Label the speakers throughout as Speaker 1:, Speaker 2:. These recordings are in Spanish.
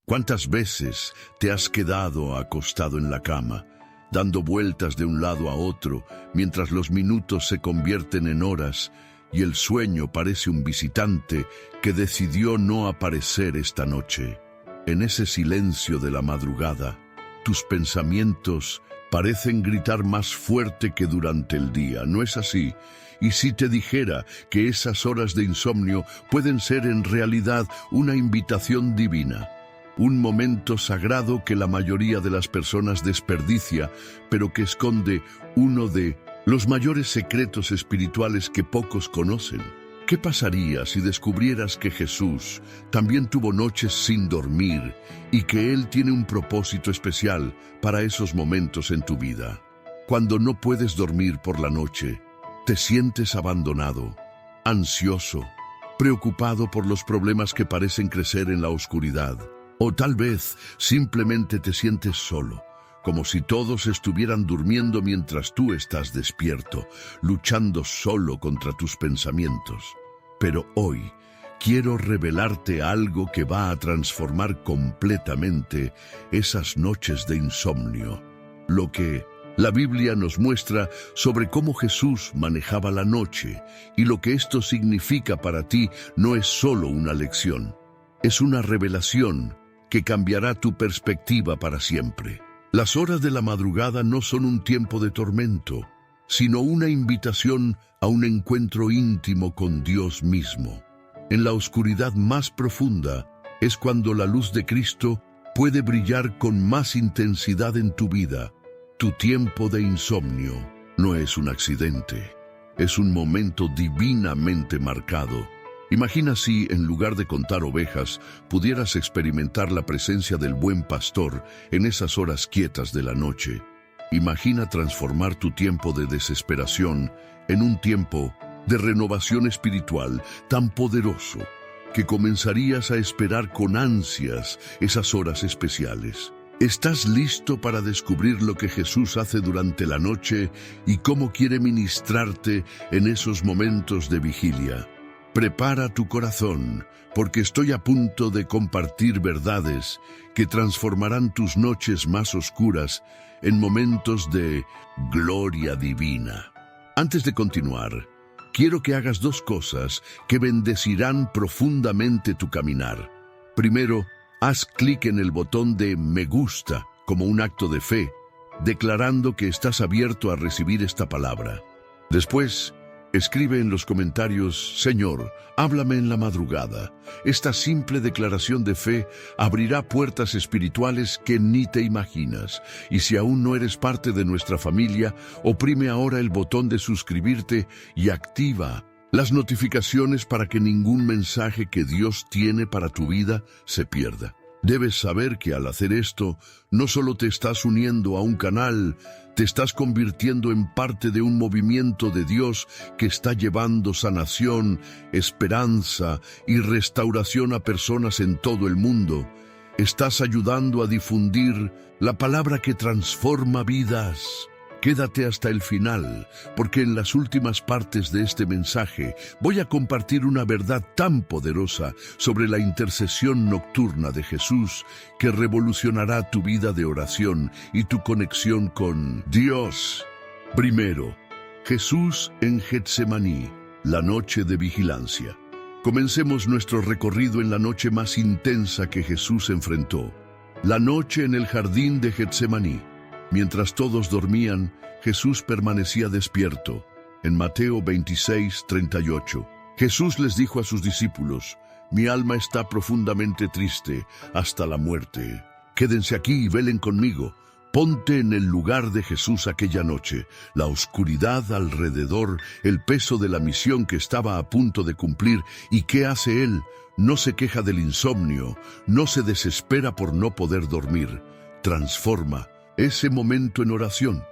Speaker 1: ¿Cuántas veces te has quedado acostado en la cama, dando vueltas de un lado a otro, mientras los minutos se convierten en horas y el sueño parece un visitante que decidió no aparecer esta noche? En ese silencio de la madrugada, tus pensamientos parecen gritar más fuerte que durante el día, ¿no es así? Y si te dijera que esas horas de insomnio pueden ser en realidad una invitación divina, un momento sagrado que la mayoría de las personas desperdicia, pero que esconde uno de los mayores secretos espirituales que pocos conocen. ¿Qué pasaría si descubrieras que Jesús también tuvo noches sin dormir y que Él tiene un propósito especial para esos momentos en tu vida? Cuando no puedes dormir por la noche, te sientes abandonado, ansioso, preocupado por los problemas que parecen crecer en la oscuridad. O tal vez simplemente te sientes solo, como si todos estuvieran durmiendo mientras tú estás despierto, luchando solo contra tus pensamientos. Pero hoy quiero revelarte algo que va a transformar completamente esas noches de insomnio. Lo que la Biblia nos muestra sobre cómo Jesús manejaba la noche, y lo que esto significa para ti no es solo una lección, es una revelación que cambiará tu perspectiva para siempre. Las horas de la madrugada no son un tiempo de tormento, sino una invitación a un encuentro íntimo con Dios mismo. En la oscuridad más profunda es cuando la luz de Cristo puede brillar con más intensidad en tu vida. Tu tiempo de insomnio no es un accidente, es un momento divinamente marcado. Imagina si, en lugar de contar ovejas, pudieras experimentar la presencia del buen pastor en esas horas quietas de la noche. Imagina transformar tu tiempo de desesperación en un tiempo de renovación espiritual tan poderoso que comenzarías a esperar con ansias esas horas especiales. ¿Estás listo para descubrir lo que Jesús hace durante la noche y cómo quiere ministrarte en esos momentos de vigilia? Prepara tu corazón, porque estoy a punto de compartir verdades que transformarán tus noches más oscuras en momentos de gloria divina. Antes de continuar, quiero que hagas dos cosas que bendecirán profundamente tu caminar. Primero, haz clic en el botón de me gusta como un acto de fe, declarando que estás abierto a recibir esta palabra. Después, escribe en los comentarios, Señor, háblame en la madrugada. Esta simple declaración de fe abrirá puertas espirituales que ni te imaginas. Y si aún no eres parte de nuestra familia, oprime ahora el botón de suscribirte y activa las notificaciones para que ningún mensaje que Dios tiene para tu vida se pierda. Debes saber que al hacer esto, no solo te estás uniendo a un canal, te estás convirtiendo en parte de un movimiento de Dios que está llevando sanación, esperanza y restauración a personas en todo el mundo. Estás ayudando a difundir la palabra que transforma vidas. Quédate hasta el final, porque en las últimas partes de este mensaje voy a compartir una verdad tan poderosa sobre la intercesión nocturna de Jesús que revolucionará tu vida de oración y tu conexión con Dios. Primero, Jesús en Getsemaní, la noche de vigilancia. Comencemos nuestro recorrido en la noche más intensa que Jesús enfrentó, la noche en el jardín de Getsemaní. Mientras todos dormían, Jesús permanecía despierto. En Mateo 26:38, Jesús les dijo a sus discípulos, mi alma está profundamente triste hasta la muerte. Quédense aquí y velen conmigo. Ponte en el lugar de Jesús aquella noche, la oscuridad alrededor, el peso de la misión que estaba a punto de cumplir. ¿Y qué hace Él? No se queja del insomnio, no se desespera por no poder dormir. Transforma ese momento en oración.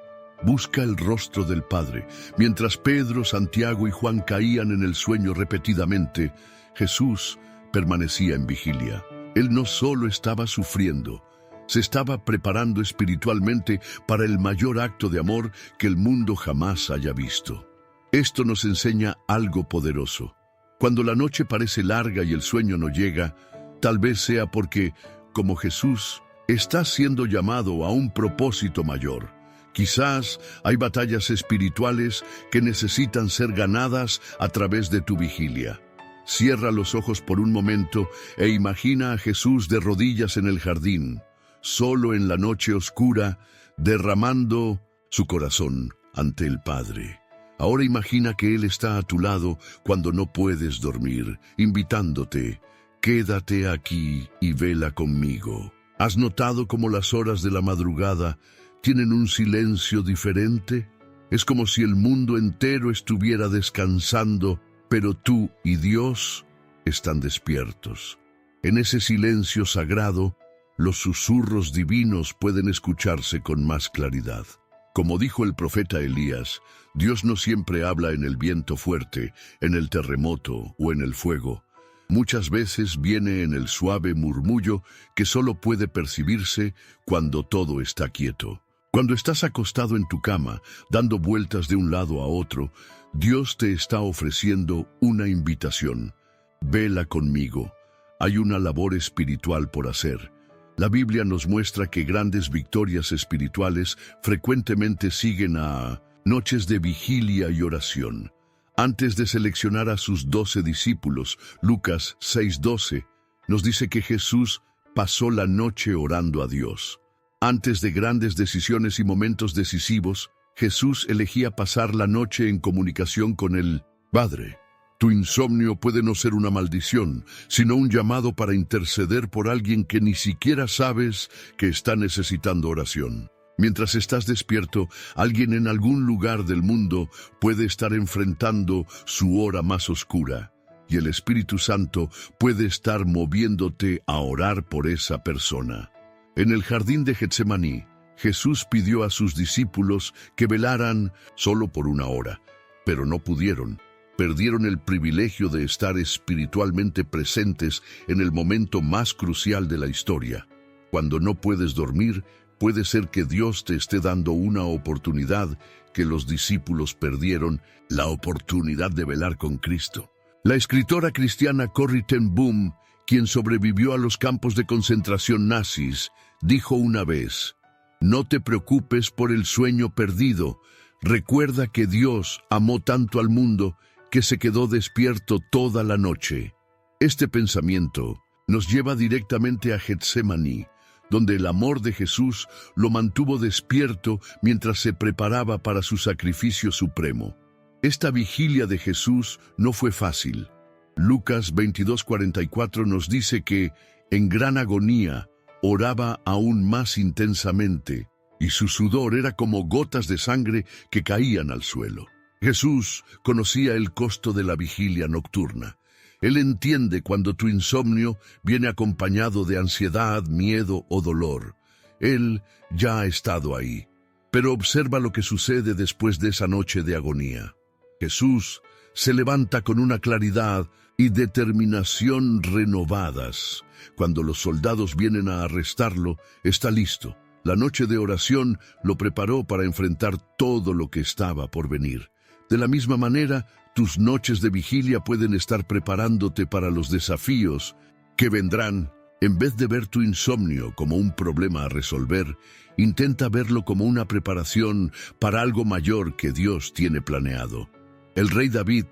Speaker 1: Busca el rostro del Padre. Mientras Pedro, Santiago y Juan caían en el sueño repetidamente, Jesús permanecía en vigilia. Él no solo estaba sufriendo, se estaba preparando espiritualmente para el mayor acto de amor que el mundo jamás haya visto. Esto nos enseña algo poderoso. Cuando la noche parece larga y el sueño no llega, tal vez sea porque como Jesús, estás siendo llamado a un propósito mayor. Quizás hay batallas espirituales que necesitan ser ganadas a través de tu vigilia. Cierra los ojos por un momento e imagina a Jesús de rodillas en el jardín, solo en la noche oscura, derramando su corazón ante el Padre. Ahora imagina que Él está a tu lado cuando no puedes dormir, invitándote: quédate aquí y vela conmigo. ¿Has notado cómo las horas de la madrugada tienen un silencio diferente? Es como si el mundo entero estuviera descansando, pero tú y Dios están despiertos. En ese silencio sagrado, los susurros divinos pueden escucharse con más claridad. Como dijo el profeta Elías, Dios no siempre habla en el viento fuerte, en el terremoto o en el fuego. Muchas veces viene en el suave murmullo que solo puede percibirse cuando todo está quieto. Cuando estás acostado en tu cama, dando vueltas de un lado a otro, Dios te está ofreciendo una invitación. Vela conmigo. Hay una labor espiritual por hacer. La Biblia nos muestra que grandes victorias espirituales frecuentemente siguen a noches de vigilia y oración. Antes de seleccionar a sus 12 discípulos, Lucas 6:12, nos dice que Jesús pasó la noche orando a Dios. Antes de grandes decisiones y momentos decisivos, Jesús elegía pasar la noche en comunicación con el Padre. Tu insomnio puede no ser una maldición, sino un llamado para interceder por alguien que ni siquiera sabes que está necesitando oración. Mientras estás despierto, alguien en algún lugar del mundo puede estar enfrentando su hora más oscura, y el Espíritu Santo puede estar moviéndote a orar por esa persona. En el jardín de Getsemaní, Jesús pidió a sus discípulos que velaran solo por una hora, pero no pudieron. Perdieron el privilegio de estar espiritualmente presentes en el momento más crucial de la historia. Cuando no puedes dormir, puede ser que Dios te esté dando una oportunidad que los discípulos perdieron, la oportunidad de velar con Cristo. La escritora cristiana Corrie ten Boom, quien sobrevivió a los campos de concentración nazis, dijo una vez: «No te preocupes por el sueño perdido. Recuerda que Dios amó tanto al mundo que se quedó despierto toda la noche». Este pensamiento nos lleva directamente a Getsemaní, donde el amor de Jesús lo mantuvo despierto mientras se preparaba para su sacrificio supremo. Esta vigilia de Jesús no fue fácil. Lucas 22:44 nos dice que, en gran agonía, oraba aún más intensamente, y su sudor era como gotas de sangre que caían al suelo. Jesús conocía el costo de la vigilia nocturna. Él entiende cuando tu insomnio viene acompañado de ansiedad, miedo o dolor. Él ya ha estado ahí. Pero observa lo que sucede después de esa noche de agonía. Jesús se levanta con una claridad y determinación renovadas. Cuando los soldados vienen a arrestarlo, está listo. La noche de oración lo preparó para enfrentar todo lo que estaba por venir. De la misma manera, tus noches de vigilia pueden estar preparándote para los desafíos que vendrán. En vez de ver tu insomnio como un problema a resolver, intenta verlo como una preparación para algo mayor que Dios tiene planeado. El rey David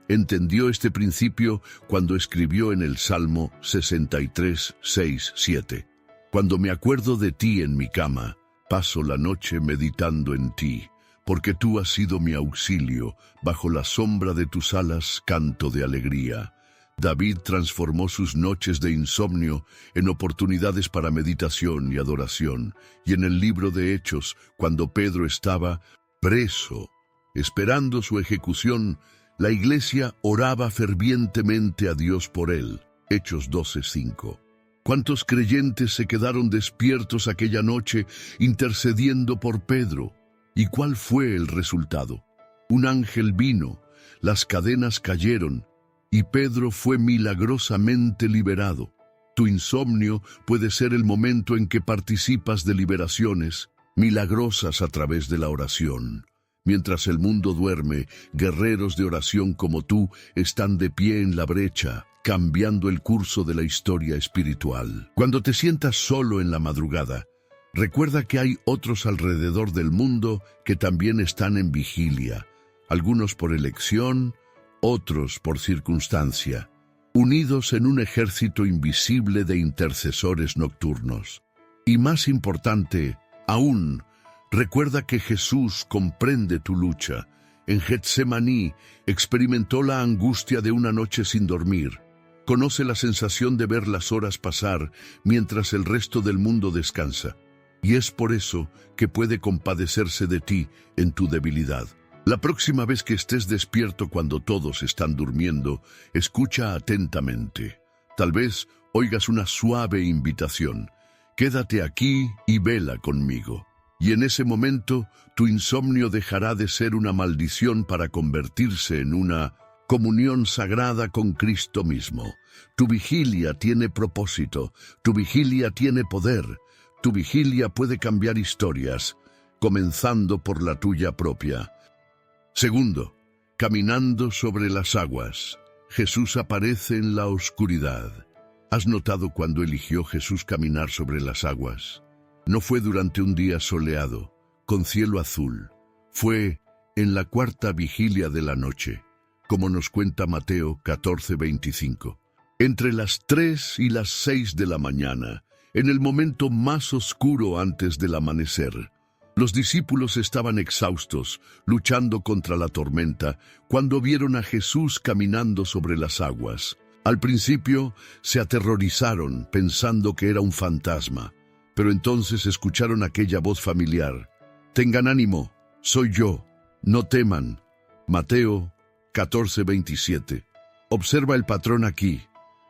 Speaker 1: entendió este principio cuando escribió en el Salmo 63, 6, 7. Cuando me acuerdo de ti en mi cama, paso la noche meditando en ti. Porque tú has sido mi auxilio, bajo la sombra de tus alas canto de alegría. David transformó sus noches de insomnio en oportunidades para meditación y adoración, y en el libro de Hechos, cuando Pedro estaba preso, esperando su ejecución, la iglesia oraba fervientemente a Dios por él. Hechos 12:5. ¿Cuántos creyentes se quedaron despiertos aquella noche intercediendo por Pedro? ¿Y cuál fue el resultado? Un ángel vino, las cadenas cayeron, y Pedro fue milagrosamente liberado. Tu insomnio puede ser el momento en que participas de liberaciones milagrosas a través de la oración. Mientras el mundo duerme, guerreros de oración como tú están de pie en la brecha, cambiando el curso de la historia espiritual. Cuando te sientas solo en la madrugada, recuerda que hay otros alrededor del mundo que también están en vigilia, algunos por elección, otros por circunstancia, unidos en un ejército invisible de intercesores nocturnos. Y más importante aún, recuerda que Jesús comprende tu lucha. En Getsemaní experimentó la angustia de una noche sin dormir. Conoce la sensación de ver las horas pasar mientras el resto del mundo descansa. Y es por eso que puede compadecerse de ti en tu debilidad. La próxima vez que estés despierto cuando todos están durmiendo, escucha atentamente. Tal vez oigas una suave invitación. Quédate aquí y vela conmigo. Y en ese momento, tu insomnio dejará de ser una maldición para convertirse en una comunión sagrada con Cristo mismo. Tu vigilia tiene propósito, tu vigilia tiene poder, tu vigilia puede cambiar historias, comenzando por la tuya propia. Segundo, caminando sobre las aguas. Jesús aparece en la oscuridad. ¿Has notado cuando eligió Jesús caminar sobre las aguas? No fue durante un día soleado, con cielo azul. Fue en la cuarta vigilia de la noche, como nos cuenta Mateo 14:25. Entre las 3 y las 6 de la mañana, en el momento más oscuro antes del amanecer. Los discípulos estaban exhaustos, luchando contra la tormenta, cuando vieron a Jesús caminando sobre las aguas. Al principio se aterrorizaron pensando que era un fantasma, pero entonces escucharon aquella voz familiar. «Tengan ánimo, soy yo, no teman». Mateo 14:27. Observa el patrón aquí.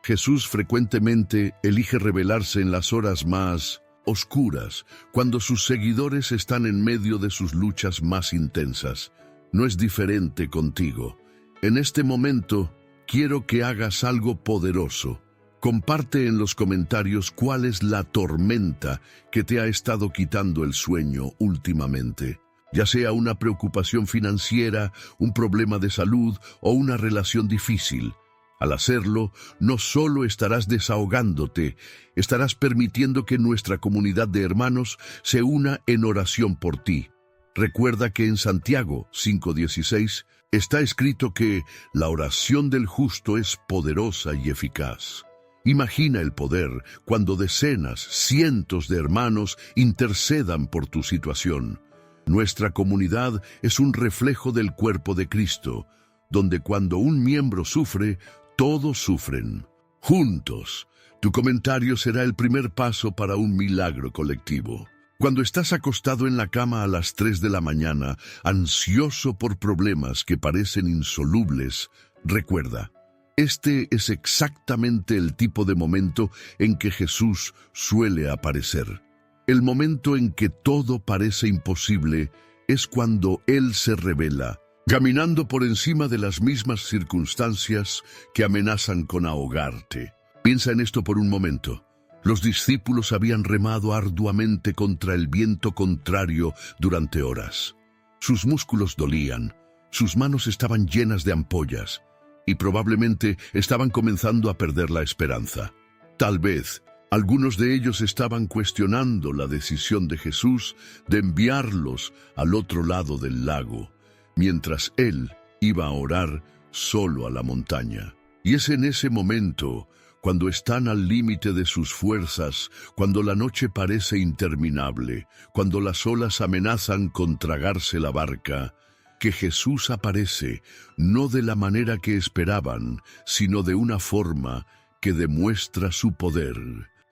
Speaker 1: Jesús frecuentemente elige revelarse en las horas más oscuras, cuando sus seguidores están en medio de sus luchas más intensas. No es diferente contigo. En este momento, quiero que hagas algo poderoso. Comparte en los comentarios cuál es la tormenta que te ha estado quitando el sueño últimamente. Ya sea una preocupación financiera, un problema de salud o una relación difícil. Al hacerlo, no solo estarás desahogándote, estarás permitiendo que nuestra comunidad de hermanos se una en oración por ti. Recuerda que en Santiago 5:16 está escrito que la oración del justo es poderosa y eficaz. Imagina el poder cuando decenas, cientos de hermanos intercedan por tu situación. Nuestra comunidad es un reflejo del cuerpo de Cristo, donde cuando un miembro sufre, todos sufren. Juntos, tu comentario será el primer paso para un milagro colectivo. Cuando estás acostado en la cama a las 3 de la mañana, ansioso por problemas que parecen insolubles, recuerda, este es exactamente el tipo de momento en que Jesús suele aparecer. El momento en que todo parece imposible es cuando Él se revela, caminando por encima de las mismas circunstancias que amenazan con ahogarte. Piensa en esto por un momento. Los discípulos habían remado arduamente contra el viento contrario durante horas. Sus músculos dolían, sus manos estaban llenas de ampollas, y probablemente estaban comenzando a perder la esperanza. Tal vez algunos de ellos estaban cuestionando la decisión de Jesús de enviarlos al otro lado del lago, mientras Él iba a orar solo a la montaña. Y es en ese momento, cuando están al límite de sus fuerzas, cuando la noche parece interminable, cuando las olas amenazan con tragarse la barca, que Jesús aparece, no de la manera que esperaban, sino de una forma que demuestra su poder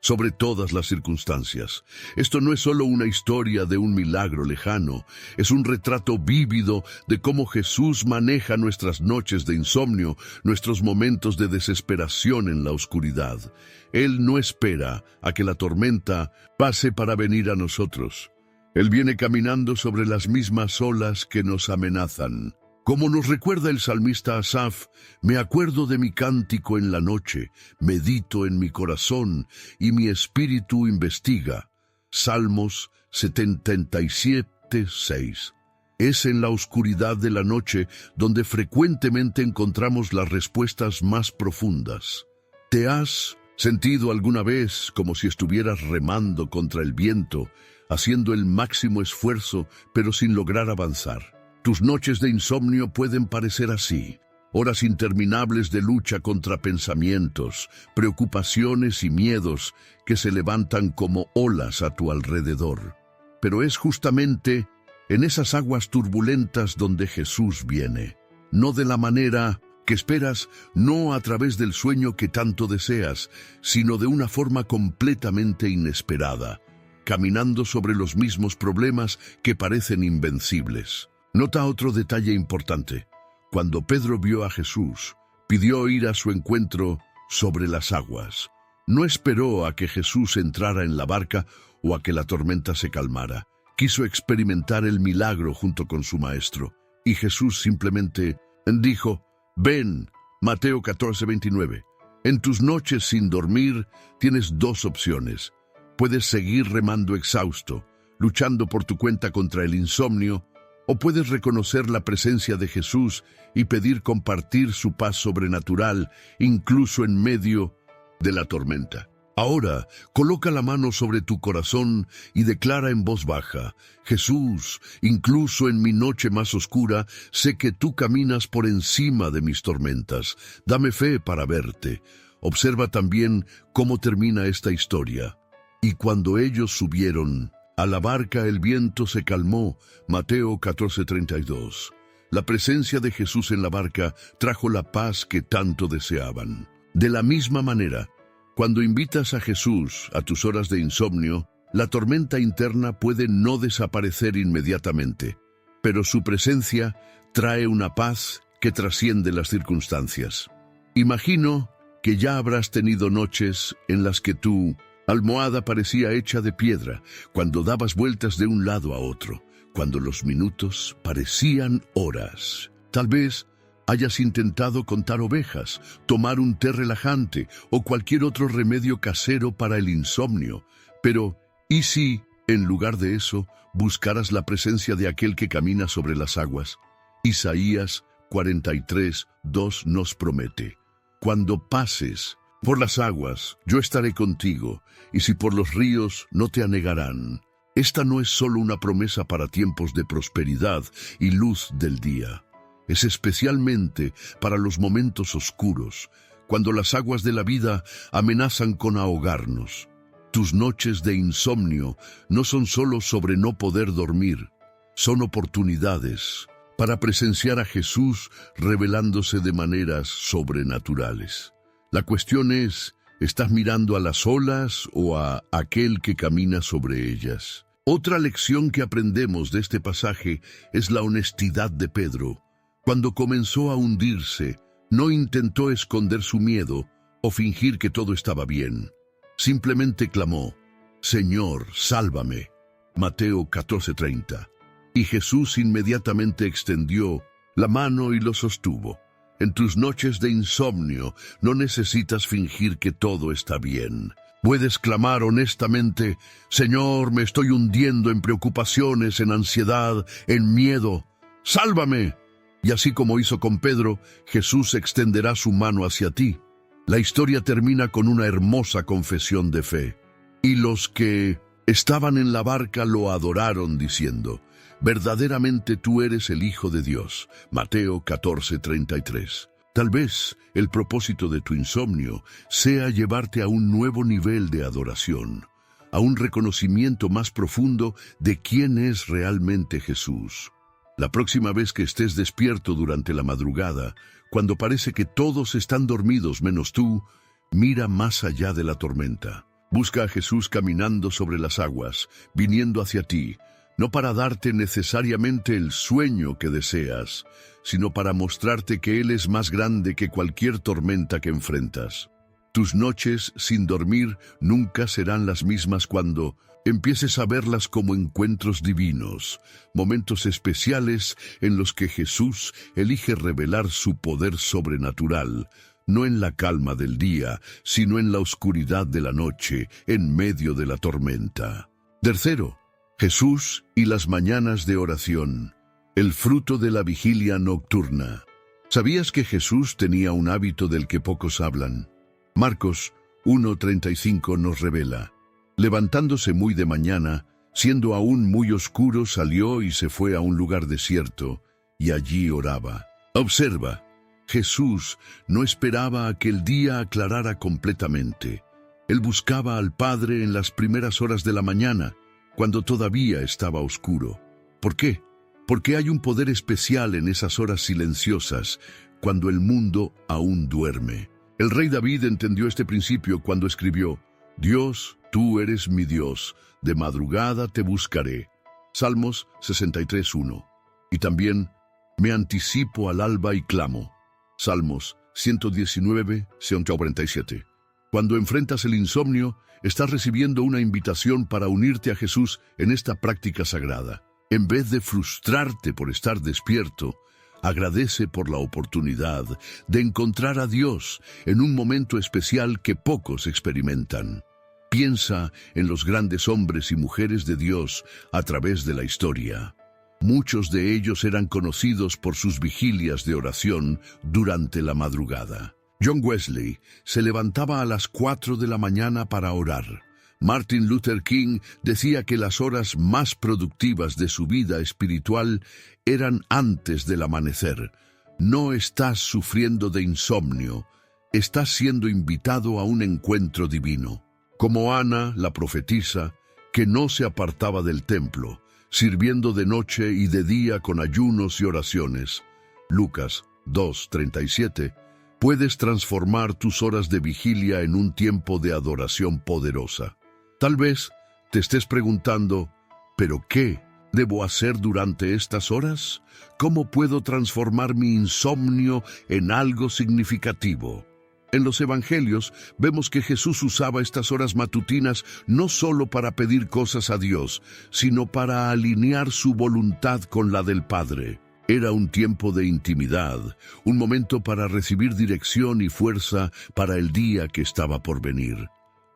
Speaker 1: sobre todas las circunstancias. Esto no es solo una historia de un milagro lejano, es un retrato vívido de cómo Jesús maneja nuestras noches de insomnio, nuestros momentos de desesperación en la oscuridad. Él no espera a que la tormenta pase para venir a nosotros. Él viene caminando sobre las mismas olas que nos amenazan. Como nos recuerda el salmista Asaf, me acuerdo de mi cántico en la noche, medito en mi corazón y mi espíritu investiga. Salmos 77:6. Es en la oscuridad de la noche donde frecuentemente encontramos las respuestas más profundas. ¿Te has sentido alguna vez como si estuvieras remando contra el viento, haciendo el máximo esfuerzo, pero sin lograr avanzar? Tus noches de insomnio pueden parecer así. Horas interminables de lucha contra pensamientos, preocupaciones y miedos que se levantan como olas a tu alrededor. Pero es justamente en esas aguas turbulentas donde Jesús viene. No de la manera que esperas, no a través del sueño que tanto deseas, sino de una forma completamente inesperada, caminando sobre los mismos problemas que parecen invencibles. Nota otro detalle importante. Cuando Pedro vio a Jesús, pidió ir a su encuentro sobre las aguas. No esperó a que Jesús entrara en la barca o a que la tormenta se calmara. Quiso experimentar el milagro junto con su maestro. Y Jesús simplemente dijo: «Ven». Mateo 14:29. En tus noches sin dormir tienes dos opciones. Puedes seguir remando exhausto, luchando por tu cuenta contra el insomnio, o puedes reconocer la presencia de Jesús y pedir compartir su paz sobrenatural, incluso en medio de la tormenta. Ahora, coloca la mano sobre tu corazón y declara en voz baja: Jesús, incluso en mi noche más oscura, sé que tú caminas por encima de mis tormentas. Dame fe para verte. Observa también cómo termina esta historia. Y cuando ellos subieron a la barca, el viento se calmó. Mateo 14:32. La presencia de Jesús en la barca trajo la paz que tanto deseaban. De la misma manera, cuando invitas a Jesús a tus horas de insomnio, la tormenta interna puede no desaparecer inmediatamente, pero su presencia trae una paz que trasciende las circunstancias. Imagino que ya habrás tenido noches en las que tu almohada parecía hecha de piedra, cuando dabas vueltas de un lado a otro, cuando los minutos parecían horas. Tal vez hayas intentado contar ovejas, tomar un té relajante o cualquier otro remedio casero para el insomnio. Pero, ¿y si, en lugar de eso, buscaras la presencia de aquel que camina sobre las aguas? Isaías 43:2 nos promete: cuando pases por las aguas, yo estaré contigo, y si por los ríos, no te anegarán. Esta no es solo una promesa para tiempos de prosperidad y luz del día. Es especialmente para los momentos oscuros, cuando las aguas de la vida amenazan con ahogarnos. Tus noches de insomnio no son solo sobre no poder dormir, son oportunidades para presenciar a Jesús revelándose de maneras sobrenaturales. La cuestión es: ¿estás mirando a las olas o a aquel que camina sobre ellas? Otra lección que aprendemos de este pasaje es la honestidad de Pedro. Cuando comenzó a hundirse, no intentó esconder su miedo o fingir que todo estaba bien. Simplemente clamó: «Señor, sálvame». Mateo 14:30. Y Jesús inmediatamente extendió la mano y lo sostuvo. En tus noches de insomnio no necesitas fingir que todo está bien. Puedes clamar honestamente: «Señor, me estoy hundiendo en preocupaciones, en ansiedad, en miedo. ¡Sálvame!». Y así como hizo con Pedro, Jesús extenderá su mano hacia ti. La historia termina con una hermosa confesión de fe. Y los que estaban en la barca lo adoraron diciendo: «Verdaderamente tú eres el Hijo de Dios». Mateo 14:33. Tal vez el propósito de tu insomnio sea llevarte a un nuevo nivel de adoración, a un reconocimiento más profundo de quién es realmente Jesús. La próxima vez que estés despierto durante la madrugada, cuando parece que todos están dormidos menos tú, mira más allá de la tormenta. Busca a Jesús caminando sobre las aguas, viniendo hacia ti, no para darte necesariamente el sueño que deseas, sino para mostrarte que Él es más grande que cualquier tormenta que enfrentas. Tus noches sin dormir nunca serán las mismas cuando empieces a verlas como encuentros divinos, momentos especiales en los que Jesús elige revelar su poder sobrenatural, no en la calma del día, sino en la oscuridad de la noche, en medio de la tormenta. Tercero, Jesús y las mañanas de oración, el fruto de la vigilia nocturna. ¿Sabías que Jesús tenía un hábito del que pocos hablan? Marcos 1:35 nos revela: levantándose muy de mañana, siendo aún muy oscuro, salió y se fue a un lugar desierto, y allí oraba. Observa, Jesús no esperaba a que el día aclarara completamente. Él buscaba al Padre en las primeras horas de la mañana, cuando todavía estaba oscuro. ¿Por qué? Porque hay un poder especial en esas horas silenciosas, cuando el mundo aún duerme. El rey David entendió este principio cuando escribió: Dios, tú eres mi Dios, de madrugada te buscaré. Salmos 63:1. Y también: me anticipo al alba y clamo. Salmos 119:147. Cuando enfrentas el insomnio, estás recibiendo una invitación para unirte a Jesús en esta práctica sagrada. En vez de frustrarte por estar despierto, agradece por la oportunidad de encontrar a Dios en un momento especial que pocos experimentan. Piensa en los grandes hombres y mujeres de Dios a través de la historia. Muchos de ellos eran conocidos por sus vigilias de oración durante la madrugada. John Wesley se levantaba a las 4 de la mañana para orar. Martin Luther King decía que las horas más productivas de su vida espiritual eran antes del amanecer. No estás sufriendo de insomnio, estás siendo invitado a un encuentro divino. Como Ana, la profetisa, que no se apartaba del templo, sirviendo de noche y de día con ayunos y oraciones. Lucas 2:37. Puedes transformar tus horas de vigilia en un tiempo de adoración poderosa. Tal vez te estés preguntando: ¿pero qué debo hacer durante estas horas? ¿Cómo puedo transformar mi insomnio en algo significativo? En los Evangelios vemos que Jesús usaba estas horas matutinas no solo para pedir cosas a Dios, sino para alinear su voluntad con la del Padre. Era un tiempo de intimidad, un momento para recibir dirección y fuerza para el día que estaba por venir.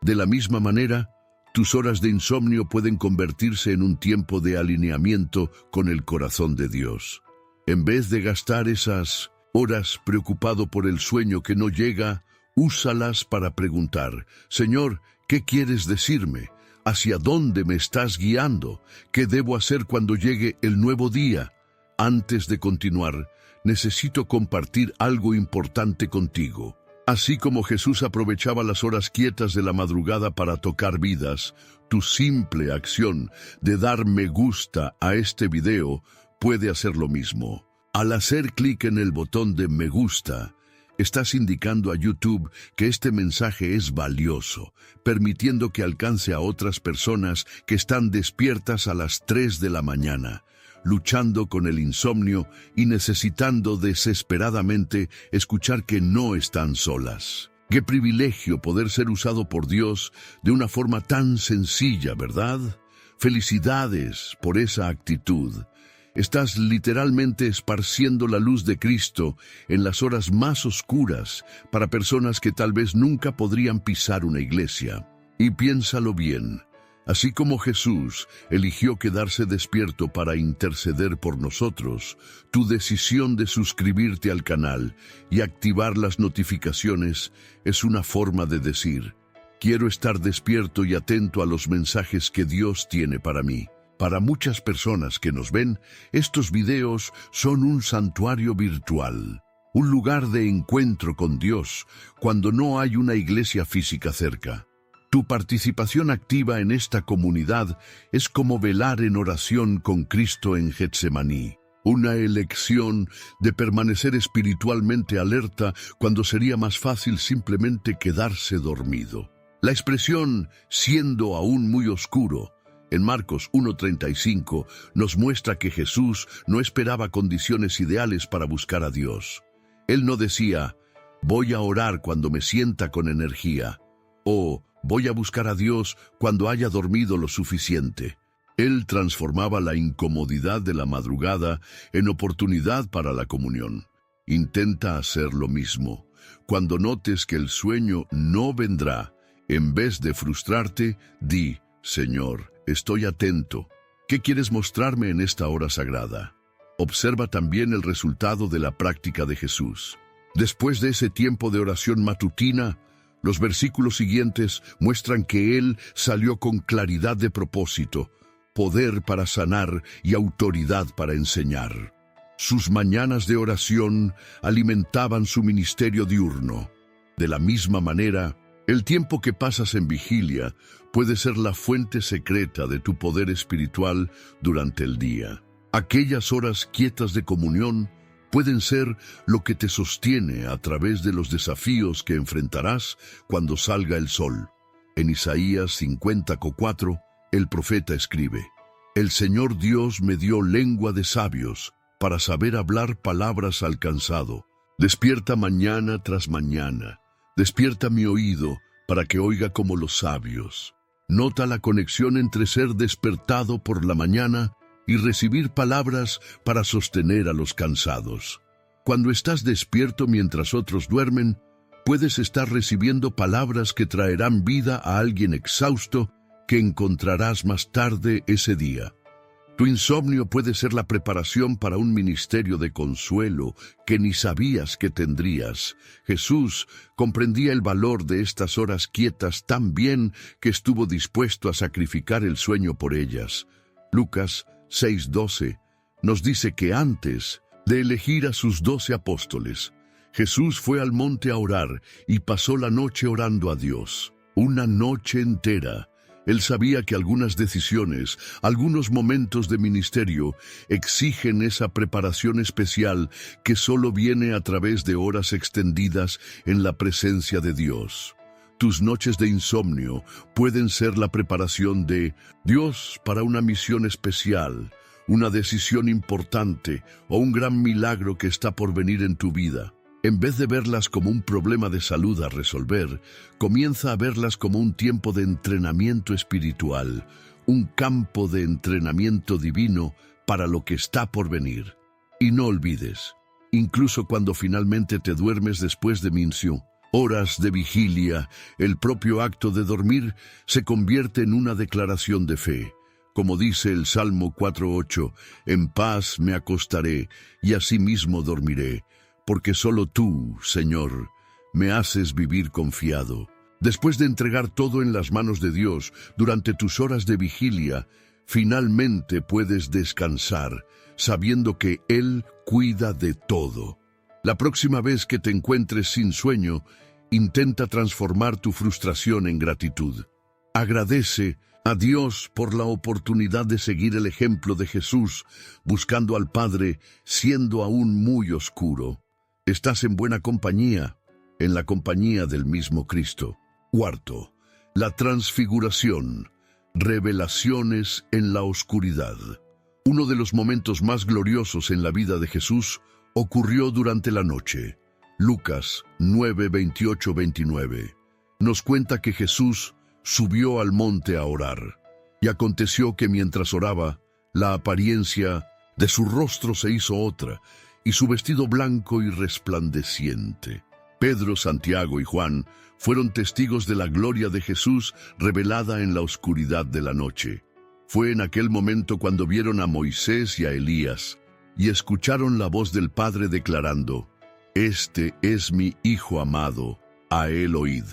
Speaker 1: De la misma manera, tus horas de insomnio pueden convertirse en un tiempo de alineamiento con el corazón de Dios. En vez de gastar esas horas preocupado por el sueño que no llega, úsalas para preguntar: Señor, ¿qué quieres decirme? ¿Hacia dónde me estás guiando? ¿Qué debo hacer cuando llegue el nuevo día? Antes de continuar, necesito compartir algo importante contigo. Así como Jesús aprovechaba las horas quietas de la madrugada para tocar vidas, tu simple acción de dar me gusta a este video puede hacer lo mismo. Al hacer clic en el botón de me gusta, estás indicando a YouTube que este mensaje es valioso, permitiendo que alcance a otras personas que están despiertas a las 3 de la mañana, luchando con el insomnio y necesitando desesperadamente escuchar que no están solas. Qué privilegio poder ser usado por Dios de una forma tan sencilla, ¿verdad? Felicidades por esa actitud. Estás literalmente esparciendo la luz de Cristo en las horas más oscuras para personas que tal vez nunca podrían pisar una iglesia. Y piénsalo bien. Así como Jesús eligió quedarse despierto para interceder por nosotros, tu decisión de suscribirte al canal y activar las notificaciones es una forma de decir: quiero estar despierto y atento a los mensajes que Dios tiene para mí. Para muchas personas que nos ven, estos videos son un santuario virtual, un lugar de encuentro con Dios cuando no hay una iglesia física cerca. Tu participación activa en esta comunidad es como velar en oración con Cristo en Getsemaní, una elección de permanecer espiritualmente alerta cuando sería más fácil simplemente quedarse dormido. La expresión «siendo aún muy oscuro» en Marcos 1:35 nos muestra que Jesús no esperaba condiciones ideales para buscar a Dios. Él no decía: «voy a orar cuando me sienta con energía» o «voy a buscar a Dios cuando haya dormido lo suficiente». Él transformaba la incomodidad de la madrugada en oportunidad para la comunión. Intenta hacer lo mismo. Cuando notes que el sueño no vendrá, en vez de frustrarte, di: «Señor, estoy atento. ¿Qué quieres mostrarme en esta hora sagrada?». Observa también el resultado de la práctica de Jesús. Después de ese tiempo de oración matutina, Los versículos siguientes muestran que él salió con claridad de propósito, poder para sanar y autoridad para enseñar. Sus mañanas de oración alimentaban su ministerio diurno. De la misma manera, el tiempo que pasas en vigilia puede ser la fuente secreta de tu poder espiritual durante el día. Aquellas horas quietas de comunión pueden ser lo que te sostiene a través de los desafíos que enfrentarás cuando salga el sol. En Isaías 50:4, el profeta escribe: «El Señor Dios me dio lengua de sabios para saber hablar palabras al cansado. Despierta mañana tras mañana. Despierta mi oído para que oiga como los sabios». Nota la conexión entre ser despertado por la mañana y recibir palabras para sostener a los cansados. Cuando estás despierto mientras otros duermen, puedes estar recibiendo palabras que traerán vida a alguien exhausto que encontrarás más tarde ese día. Tu insomnio puede ser la preparación para un ministerio de consuelo que ni sabías que tendrías. Jesús comprendía el valor de estas horas quietas tan bien que estuvo dispuesto a sacrificar el sueño por ellas. Lucas 6:12 nos dice que antes de elegir a sus 12 apóstoles, Jesús fue al monte a orar y pasó la noche orando a Dios. Una noche entera. Él sabía que algunas decisiones, algunos momentos de ministerio, exigen esa preparación especial que solo viene a través de horas extendidas en la presencia de Dios. Tus noches de insomnio pueden ser la preparación de Dios para una misión especial, una decisión importante o un gran milagro que está por venir en tu vida. En vez de verlas como un problema de salud a resolver, comienza a verlas como un tiempo de entrenamiento espiritual, un campo de entrenamiento divino para lo que está por venir. Y no olvides, incluso cuando finalmente te duermes después de Minsiú, horas de vigilia, el propio acto de dormir se convierte en una declaración de fe. Como dice el Salmo 4:8, «En paz me acostaré y asimismo dormiré, porque solo tú, Señor, me haces vivir confiado». Después de entregar todo en las manos de Dios durante tus horas de vigilia, finalmente puedes descansar, sabiendo que Él cuida de todo. La próxima vez que te encuentres sin sueño, intenta transformar tu frustración en gratitud. Agradece a Dios por la oportunidad de seguir el ejemplo de Jesús, buscando al Padre, siendo aún muy oscuro. Estás en buena compañía, en la compañía del mismo Cristo. Cuarto, la transfiguración, revelaciones en la oscuridad. Uno de los momentos más gloriosos en la vida de Jesús ocurrió durante la noche. Lucas 9:28-29 nos cuenta que Jesús subió al monte a orar. Y aconteció que mientras oraba, la apariencia de su rostro se hizo otra, y su vestido blanco y resplandeciente. Pedro, Santiago y Juan fueron testigos de la gloria de Jesús revelada en la oscuridad de la noche. Fue en aquel momento cuando vieron a Moisés y a Elías, y escucharon la voz del Padre declarando: «Este es mi Hijo amado, a él oíd».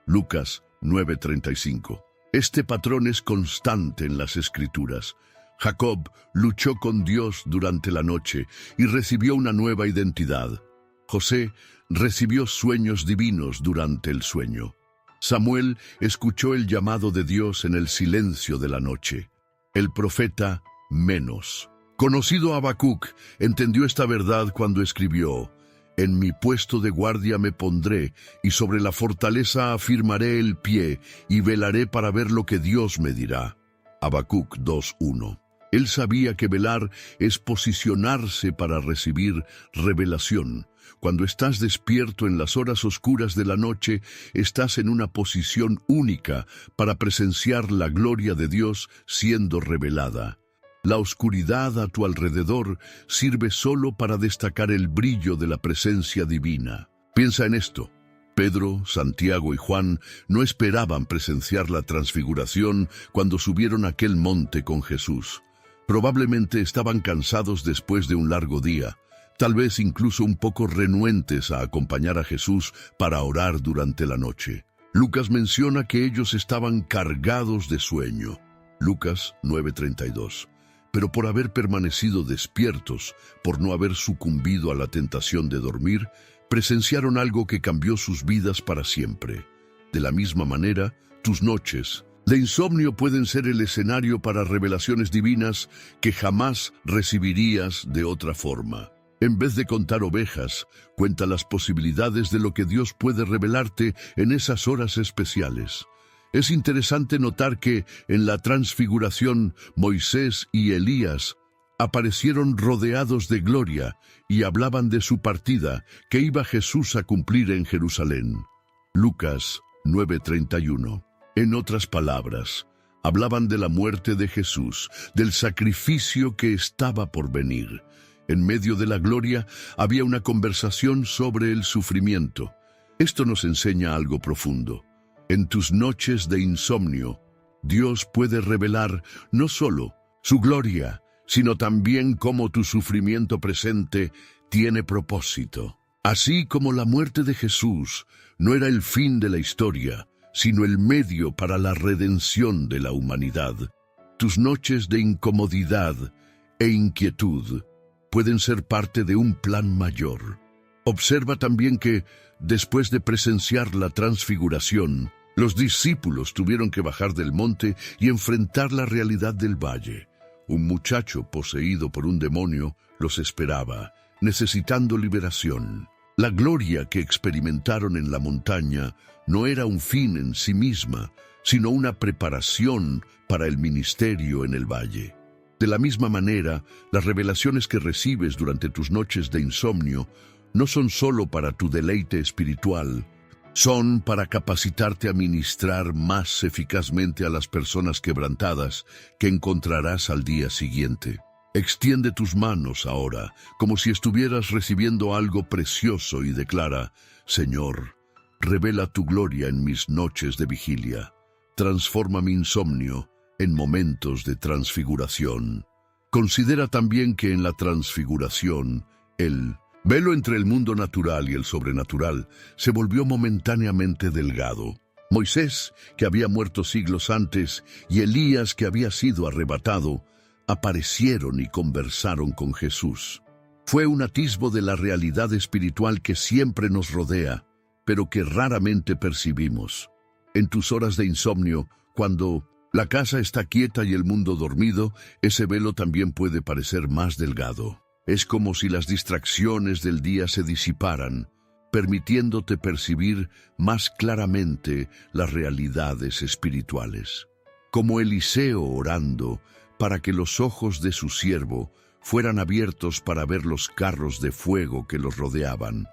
Speaker 1: Lucas 9:35. Este patrón es constante en las Escrituras. Jacob luchó con Dios durante la noche y recibió una nueva identidad. José recibió sueños divinos durante el sueño. Samuel escuchó el llamado de Dios en el silencio de la noche. El profeta menos conocido Habacuc entendió esta verdad cuando escribió: «En mi puesto de guardia me pondré, y sobre la fortaleza afirmaré el pie, y velaré para ver lo que Dios me dirá». Habacuc 2:1. Él sabía que velar es posicionarse para recibir revelación. Cuando estás despierto en las horas oscuras de la noche, estás en una posición única para presenciar la gloria de Dios siendo revelada. La oscuridad a tu alrededor sirve solo para destacar el brillo de la presencia divina. Piensa en esto. Pedro, Santiago y Juan no esperaban presenciar la transfiguración cuando subieron aquel monte con Jesús. Probablemente estaban cansados después de un largo día, tal vez incluso un poco renuentes a acompañar a Jesús para orar durante la noche. Lucas menciona que ellos estaban cargados de sueño. Lucas 9:32. Pero por haber permanecido despiertos, por no haber sucumbido a la tentación de dormir, presenciaron algo que cambió sus vidas para siempre. De la misma manera, tus noches de insomnio pueden ser el escenario para revelaciones divinas que jamás recibirías de otra forma. En vez de contar ovejas, cuenta las posibilidades de lo que Dios puede revelarte en esas horas especiales. Es interesante notar que en la transfiguración Moisés y Elías aparecieron rodeados de gloria y hablaban de su partida que iba Jesús a cumplir en Jerusalén. Lucas 9:31. En otras palabras, hablaban de la muerte de Jesús, del sacrificio que estaba por venir. En medio de la gloria había una conversación sobre el sufrimiento. Esto nos enseña algo profundo. En tus noches de insomnio, Dios puede revelar no solo su gloria, sino también cómo tu sufrimiento presente tiene propósito. Así como la muerte de Jesús no era el fin de la historia, sino el medio para la redención de la humanidad, tus noches de incomodidad e inquietud pueden ser parte de un plan mayor. Observa también que, después de presenciar la transfiguración, los discípulos tuvieron que bajar del monte y enfrentar la realidad del valle. Un muchacho poseído por un demonio los esperaba, necesitando liberación. La gloria que experimentaron en la montaña no era un fin en sí misma, sino una preparación para el ministerio en el valle. De la misma manera, las revelaciones que recibes durante tus noches de insomnio no son solo para tu deleite espiritual, son para capacitarte a ministrar más eficazmente a las personas quebrantadas que encontrarás al día siguiente. Extiende tus manos ahora, como si estuvieras recibiendo algo precioso y declara: Señor, revela tu gloria en mis noches de vigilia. Transforma mi insomnio en momentos de transfiguración. Considera también que en la transfiguración, el velo entre el mundo natural y el sobrenatural se volvió momentáneamente delgado. Moisés, que había muerto siglos antes, y Elías, que había sido arrebatado, aparecieron y conversaron con Jesús. Fue un atisbo de la realidad espiritual que siempre nos rodea, pero que raramente percibimos. En tus horas de insomnio, cuando la casa está quieta y el mundo dormido, ese velo también puede parecer más delgado. Es como si las distracciones del día se disiparan, permitiéndote percibir más claramente las realidades espirituales. Como Eliseo orando para que los ojos de su siervo fueran abiertos para ver los carros de fuego que los rodeaban.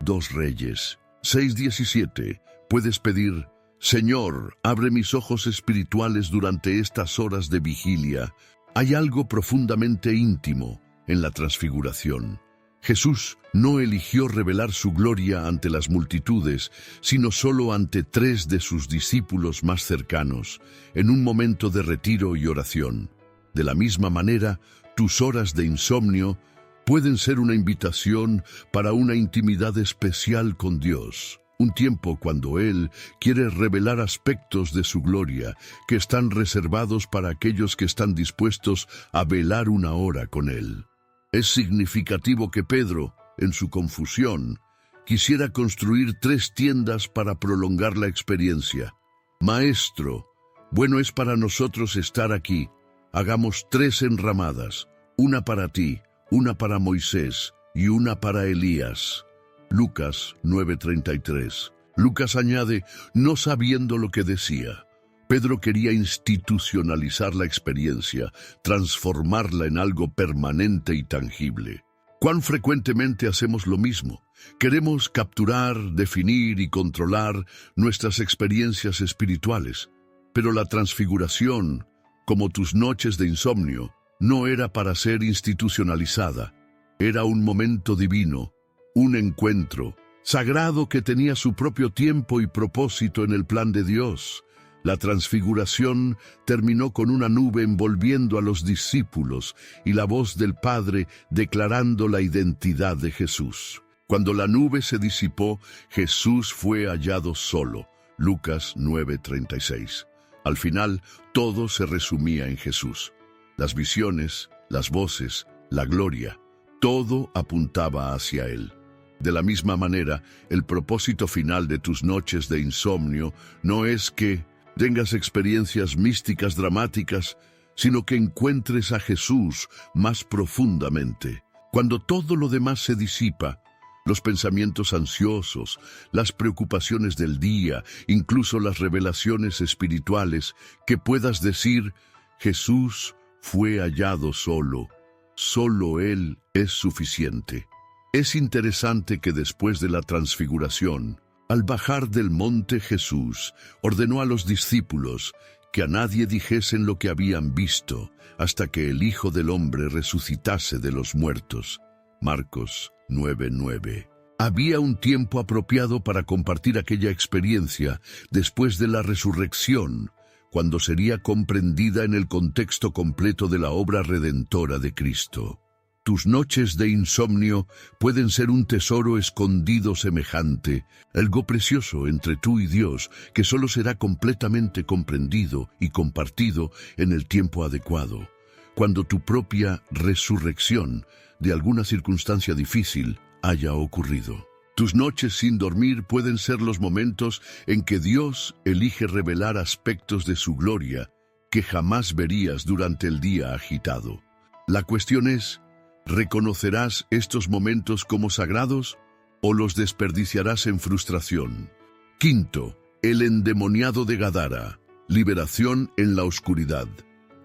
Speaker 1: 2 Reyes 6:17. Puedes pedir: Señor, abre mis ojos espirituales durante estas horas de vigilia. Hay algo profundamente íntimo en la transfiguración. Jesús no eligió revelar su gloria ante las multitudes, sino solo ante 3 de sus discípulos más cercanos, en un momento de retiro y oración. De la misma manera, tus horas de insomnio pueden ser una invitación para una intimidad especial con Dios. Un tiempo cuando Él quiere revelar aspectos de su gloria que están reservados para aquellos que están dispuestos a velar una hora con Él. Es significativo que Pedro, en su confusión, quisiera construir 3 tiendas para prolongar la experiencia. Maestro, bueno es para nosotros estar aquí. Hagamos 3 enramadas, una para ti, una para Moisés y una para Elías. Lucas 9:33. Lucas añade, no sabiendo lo que decía. Pedro quería institucionalizar la experiencia, transformarla en algo permanente y tangible. ¿Cuán frecuentemente hacemos lo mismo? Queremos capturar, definir y controlar nuestras experiencias espirituales, pero la transfiguración, como tus noches de insomnio, no era para ser institucionalizada. Era un momento divino, un encuentro sagrado que tenía su propio tiempo y propósito en el plan de Dios. La transfiguración terminó con una nube envolviendo a los discípulos y la voz del Padre declarando la identidad de Jesús. Cuando la nube se disipó, Jesús fue hallado solo. Lucas 9:36. Al final, todo se resumía en Jesús. Las visiones, las voces, la gloria, todo apuntaba hacia Él. De la misma manera, el propósito final de tus noches de insomnio no es que tengas experiencias místicas dramáticas, sino que encuentres a Jesús más profundamente. Cuando todo lo demás se disipa, los pensamientos ansiosos, las preocupaciones del día, incluso las revelaciones espirituales, que puedas decir, Jesús fue hallado solo. Solo Él es suficiente. Es interesante que después de la transfiguración, al bajar del monte Jesús, ordenó a los discípulos que a nadie dijesen lo que habían visto, hasta que el Hijo del Hombre resucitase de los muertos. Marcos 9:9. Había un tiempo apropiado para compartir aquella experiencia después de la resurrección, cuando sería comprendida en el contexto completo de la obra redentora de Cristo. Tus noches de insomnio pueden ser un tesoro escondido semejante, algo precioso entre tú y Dios, que solo será completamente comprendido y compartido en el tiempo adecuado, cuando tu propia resurrección de alguna circunstancia difícil haya ocurrido. Tus noches sin dormir pueden ser los momentos en que Dios elige revelar aspectos de su gloria que jamás verías durante el día agitado. La cuestión es, ¿reconocerás estos momentos como sagrados o los desperdiciarás en frustración? Quinto, el endemoniado de Gadara, liberación en la oscuridad.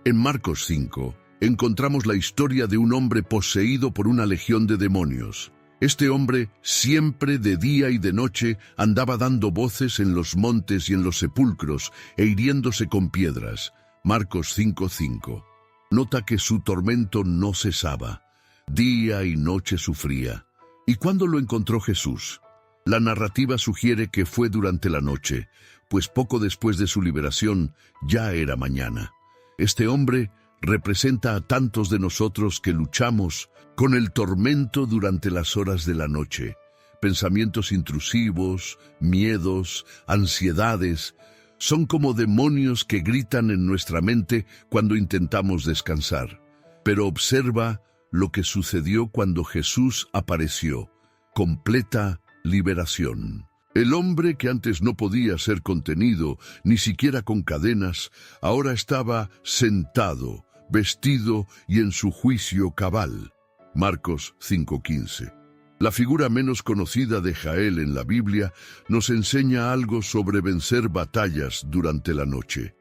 Speaker 1: En Marcos 5, encontramos la historia de un hombre poseído por una legión de demonios. Este hombre, siempre de día y de noche, andaba dando voces en los montes y en los sepulcros e hiriéndose con piedras. Marcos 5:5. Nota que su tormento no cesaba. Día y noche sufría. ¿Y cuándo lo encontró Jesús? La narrativa sugiere que fue durante la noche, pues poco después de su liberación ya era mañana. Este hombre representa a tantos de nosotros que luchamos con el tormento durante las horas de la noche. Pensamientos intrusivos, miedos, ansiedades, son como demonios que gritan en nuestra mente cuando intentamos descansar. Pero observa lo que sucedió cuando Jesús apareció. Completa liberación. El hombre que antes no podía ser contenido, ni siquiera con cadenas, ahora estaba sentado, vestido y en su juicio cabal. Marcos 5:15. La figura menos conocida de Jael en la Biblia nos enseña algo sobre vencer batallas durante la noche.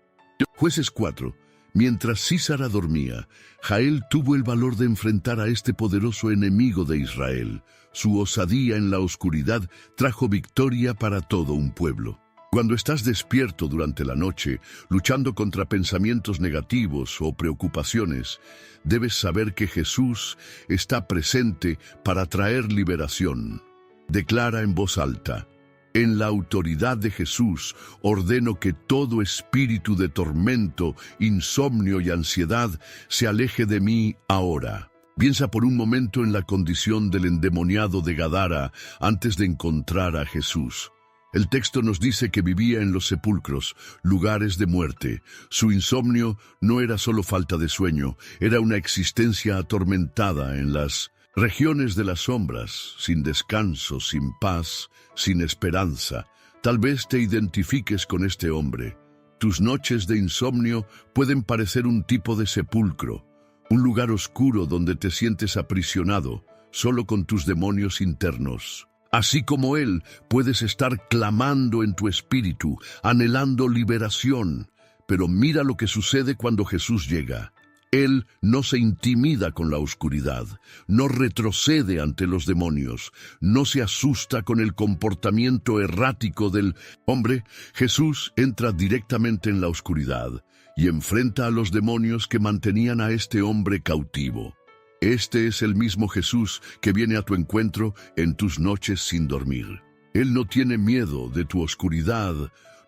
Speaker 1: Jueces 4. Mientras Sísara dormía, Jael tuvo el valor de enfrentar a este poderoso enemigo de Israel. Su osadía en la oscuridad trajo victoria para todo un pueblo. Cuando estás despierto durante la noche, luchando contra pensamientos negativos o preocupaciones, debes saber que Jesús está presente para traer liberación. Declara en voz alta: en la autoridad de Jesús, ordeno que todo espíritu de tormento, insomnio y ansiedad se aleje de mí ahora. Piensa por un momento en la condición del endemoniado de Gadara antes de encontrar a Jesús. El texto nos dice que vivía en los sepulcros, lugares de muerte. Su insomnio no era solo falta de sueño, era una existencia atormentada en las regiones de las sombras, sin descanso, sin paz, sin esperanza. Tal vez te identifiques con este hombre. Tus noches de insomnio pueden parecer un tipo de sepulcro, un lugar oscuro donde te sientes aprisionado, solo con tus demonios internos. Así como Él, puedes estar clamando en tu espíritu, anhelando liberación. Pero mira lo que sucede cuando Jesús llega. Él no se intimida con la oscuridad, no retrocede ante los demonios, no se asusta con el comportamiento errático del hombre. Jesús entra directamente en la oscuridad y enfrenta a los demonios que mantenían a este hombre cautivo. Este es el mismo Jesús que viene a tu encuentro en tus noches sin dormir. Él no tiene miedo de tu oscuridad,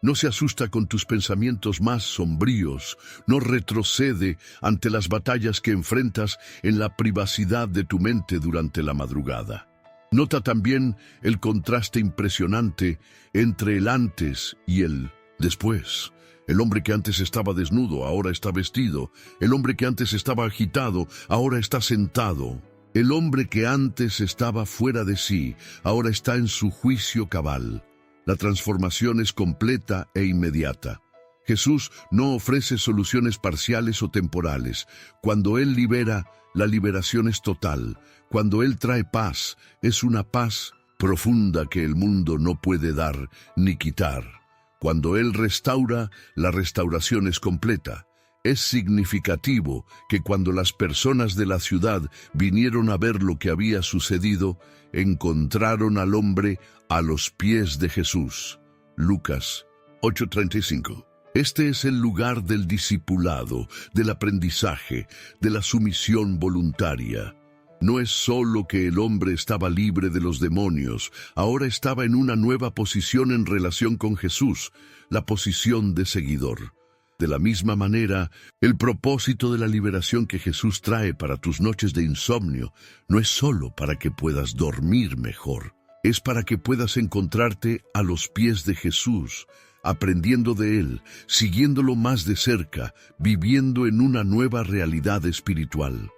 Speaker 1: no se asusta con tus pensamientos más sombríos, no retrocede ante las batallas que enfrentas en la privacidad de tu mente durante la madrugada. Nota también el contraste impresionante entre el antes y el después. El hombre que antes estaba desnudo, ahora está vestido. El hombre que antes estaba agitado, ahora está sentado. El hombre que antes estaba fuera de sí, ahora está en su juicio cabal. La transformación es completa e inmediata. Jesús no ofrece soluciones parciales o temporales. Cuando Él libera, la liberación es total. Cuando Él trae paz, es una paz profunda que el mundo no puede dar ni quitar. Cuando Él restaura, la restauración es completa. Es significativo que cuando las personas de la ciudad vinieron a ver lo que había sucedido, encontraron al hombre a los pies de Jesús. Lucas 8:35. Este es el lugar del discipulado, del aprendizaje, de la sumisión voluntaria. No es solo que el hombre estaba libre de los demonios, ahora estaba en una nueva posición en relación con Jesús, la posición de seguidor. De la misma manera, el propósito de la liberación que Jesús trae para tus noches de insomnio no es solo para que puedas dormir mejor, es para que puedas encontrarte a los pies de Jesús, aprendiendo de Él, siguiéndolo más de cerca, viviendo en una nueva realidad espiritual.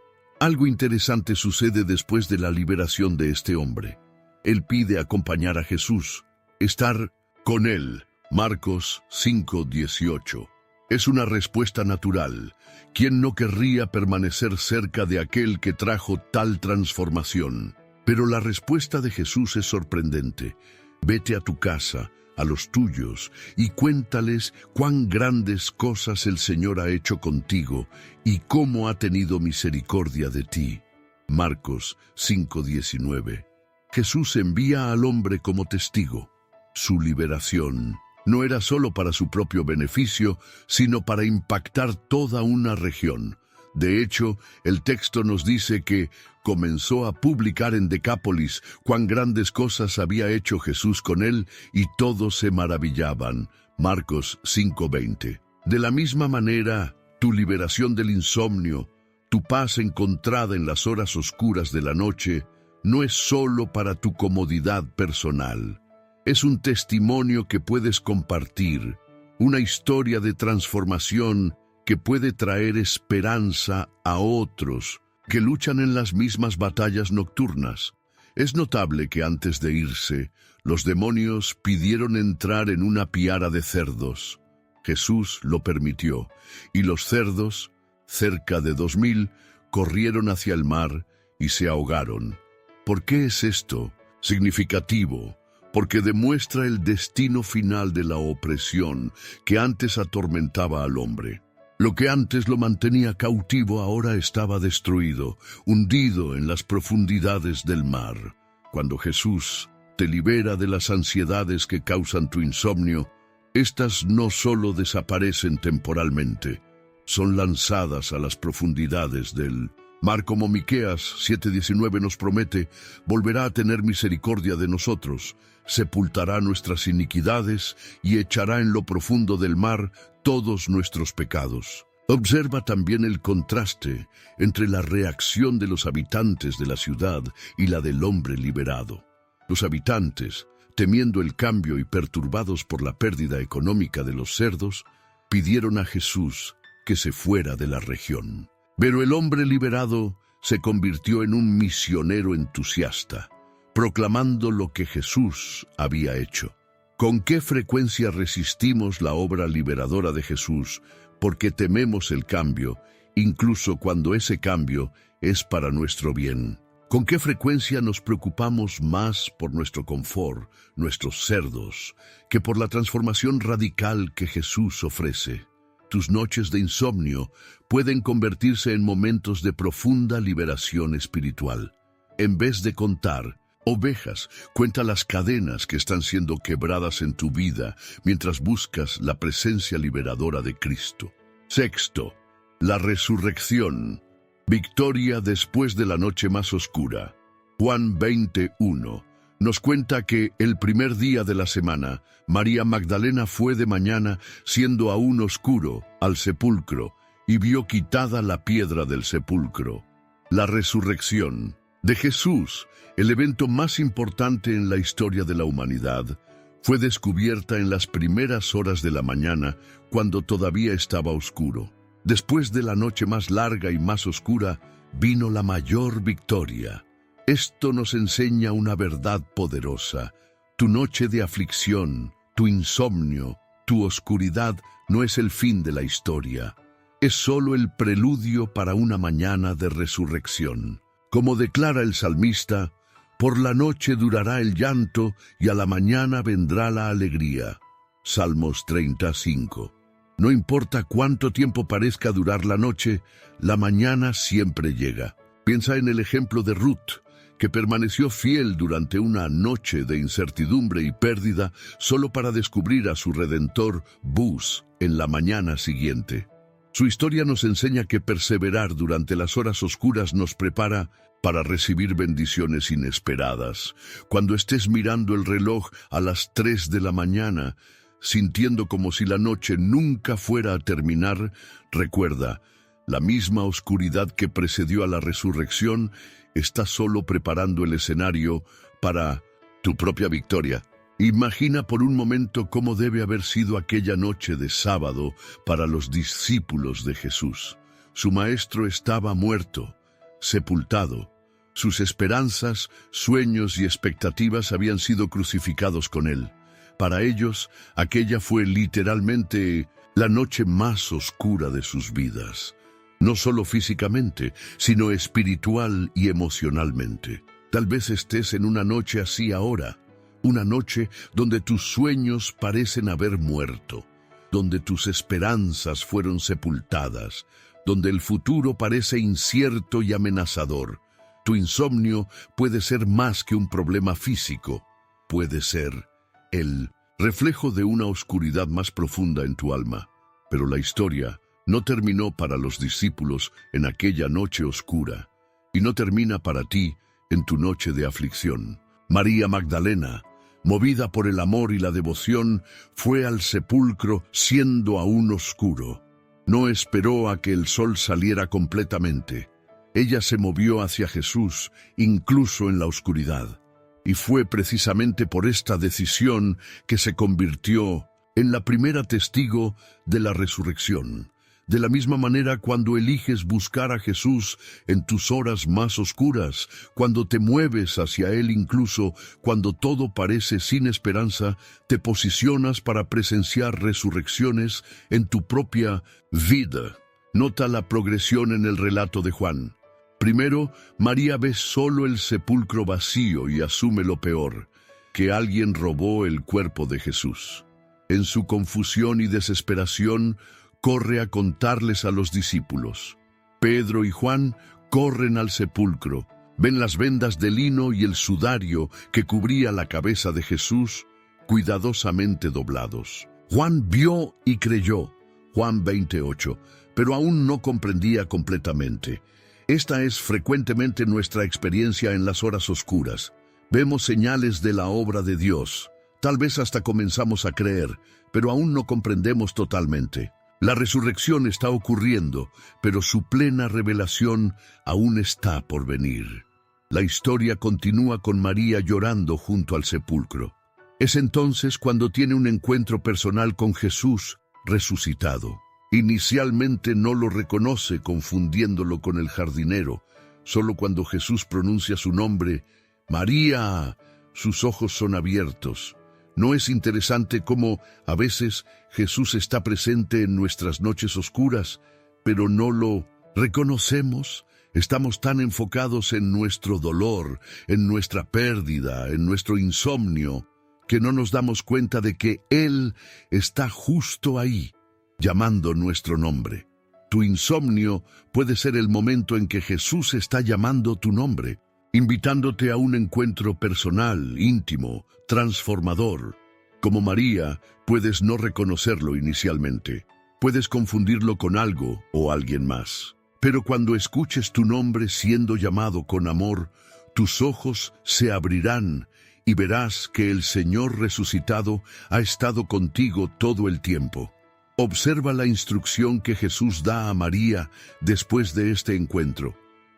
Speaker 1: Algo interesante sucede después de la liberación de este hombre. Él pide acompañar a Jesús, estar con Él. Marcos 5:18. Es una respuesta natural. ¿Quién no querría permanecer cerca de aquel que trajo tal transformación? Pero la respuesta de Jesús es sorprendente. Vete a tu casa, a los tuyos, y cuéntales cuán grandes cosas el Señor ha hecho contigo y cómo ha tenido misericordia de ti. Marcos 5:19. Jesús envía al hombre como testigo. Su liberación no era solo para su propio beneficio, sino para impactar toda una región. De hecho, el texto nos dice que comenzó a publicar en Decápolis cuán grandes cosas había hecho Jesús con él y todos se maravillaban. Marcos 5:20. De la misma manera, tu liberación del insomnio, tu paz encontrada en las horas oscuras de la noche, no es solo para tu comodidad personal. Es un testimonio que puedes compartir, una historia de transformación que puede traer esperanza a otros que luchan en las mismas batallas nocturnas. Es notable que antes de irse, los demonios pidieron entrar en una piara de cerdos. Jesús lo permitió, y los cerdos, cerca de 2000, corrieron hacia el mar y se ahogaron. ¿Por qué es esto significativo? Porque demuestra el destino final de la opresión que antes atormentaba al hombre. Lo que antes lo mantenía cautivo ahora estaba destruido, hundido en las profundidades del mar. Cuando Jesús te libera de las ansiedades que causan tu insomnio, estas no solo desaparecen temporalmente, son lanzadas a las profundidades del mar. Como Miqueas 7:19 nos promete, volverá a tener misericordia de nosotros, sepultará nuestras iniquidades y echará en lo profundo del mar todos nuestros pecados. Observa también el contraste entre la reacción de los habitantes de la ciudad y la del hombre liberado. Los habitantes, temiendo el cambio y perturbados por la pérdida económica de los cerdos, pidieron a Jesús que se fuera de la región. Pero el hombre liberado se convirtió en un misionero entusiasta, proclamando lo que Jesús había hecho. ¿Con qué frecuencia resistimos la obra liberadora de Jesús porque tememos el cambio, incluso cuando ese cambio es para nuestro bien? ¿Con qué frecuencia nos preocupamos más por nuestro confort, nuestros cerdos, que por la transformación radical que Jesús ofrece? Tus noches de insomnio pueden convertirse en momentos de profunda liberación espiritual. En vez de contar ovejas, cuenta las cadenas que están siendo quebradas en tu vida mientras buscas la presencia liberadora de Cristo. Sexto, la resurrección. Victoria después de la noche más oscura. Juan 20:1 nos cuenta que el primer día de la semana, María Magdalena fue de mañana, siendo aún oscuro, al sepulcro, y vio quitada la piedra del sepulcro. La resurrección. De Jesús, el evento más importante en la historia de la humanidad, fue descubierta en las primeras horas de la mañana, cuando todavía estaba oscuro. Después de la noche más larga y más oscura, vino la mayor victoria. Esto nos enseña una verdad poderosa. Tu noche de aflicción, tu insomnio, tu oscuridad no es el fin de la historia. Es solo el preludio para una mañana de resurrección. Como declara el salmista, por la noche durará el llanto y a la mañana vendrá la alegría. Salmos 35. No importa cuánto tiempo parezca durar la noche, la mañana siempre llega. Piensa en el ejemplo de Ruth, que permaneció fiel durante una noche de incertidumbre y pérdida solo para descubrir a su redentor, Buz, en la mañana siguiente. Su historia nos enseña que perseverar durante las horas oscuras nos prepara para recibir bendiciones inesperadas. Cuando estés mirando el reloj a las 3 de la mañana, sintiendo como si la noche nunca fuera a terminar, recuerda, la misma oscuridad que precedió a la resurrección está solo preparando el escenario para tu propia victoria. Imagina por un momento cómo debe haber sido aquella noche de sábado para los discípulos de Jesús. Su maestro estaba muerto, sepultado. Sus esperanzas, sueños y expectativas habían sido crucificados con él. Para ellos, aquella fue literalmente la noche más oscura de sus vidas. No solo físicamente, sino espiritual y emocionalmente. Tal vez estés en una noche así ahora. Una noche donde tus sueños parecen haber muerto, donde tus esperanzas fueron sepultadas, donde el futuro parece incierto y amenazador. Tu insomnio puede ser más que un problema físico, puede ser el reflejo de una oscuridad más profunda en tu alma. Pero la historia no terminó para los discípulos en aquella noche oscura, y no termina para ti en tu noche de aflicción. María Magdalena, movida por el amor y la devoción, fue al sepulcro siendo aún oscuro. No esperó a que el sol saliera completamente. Ella se movió hacia Jesús, incluso en la oscuridad. Y fue precisamente por esta decisión que se convirtió en la primera testigo de la resurrección. De la misma manera, cuando eliges buscar a Jesús en tus horas más oscuras, cuando te mueves hacia Él incluso cuando todo parece sin esperanza, te posicionas para presenciar resurrecciones en tu propia vida. Nota la progresión en el relato de Juan. Primero, María ve solo el sepulcro vacío y asume lo peor, que alguien robó el cuerpo de Jesús. En su confusión y desesperación, corre a contarles a los discípulos. Pedro y Juan corren al sepulcro, ven las vendas de lino y el sudario que cubría la cabeza de Jesús, cuidadosamente doblados. Juan vio y creyó, Juan 20:8, pero aún no comprendía completamente. Esta es frecuentemente nuestra experiencia en las horas oscuras. Vemos señales de la obra de Dios. Tal vez hasta comenzamos a creer, pero aún no comprendemos totalmente. La resurrección está ocurriendo, pero su plena revelación aún está por venir. La historia continúa con María llorando junto al sepulcro. Es entonces cuando tiene un encuentro personal con Jesús resucitado. Inicialmente no lo reconoce, confundiéndolo con el jardinero. Solo cuando Jesús pronuncia su nombre, María, sus ojos son abiertos. ¿No es interesante cómo a veces Jesús está presente en nuestras noches oscuras, pero no lo reconocemos? Estamos tan enfocados en nuestro dolor, en nuestra pérdida, en nuestro insomnio, que no nos damos cuenta de que Él está justo ahí, llamando nuestro nombre. Tu insomnio puede ser el momento en que Jesús está llamando tu nombre, invitándote a un encuentro personal, íntimo, transformador. Como María, puedes no reconocerlo inicialmente. Puedes confundirlo con algo o alguien más. Pero cuando escuches tu nombre siendo llamado con amor, tus ojos se abrirán y verás que el Señor resucitado ha estado contigo todo el tiempo. Observa la instrucción que Jesús da a María después de este encuentro.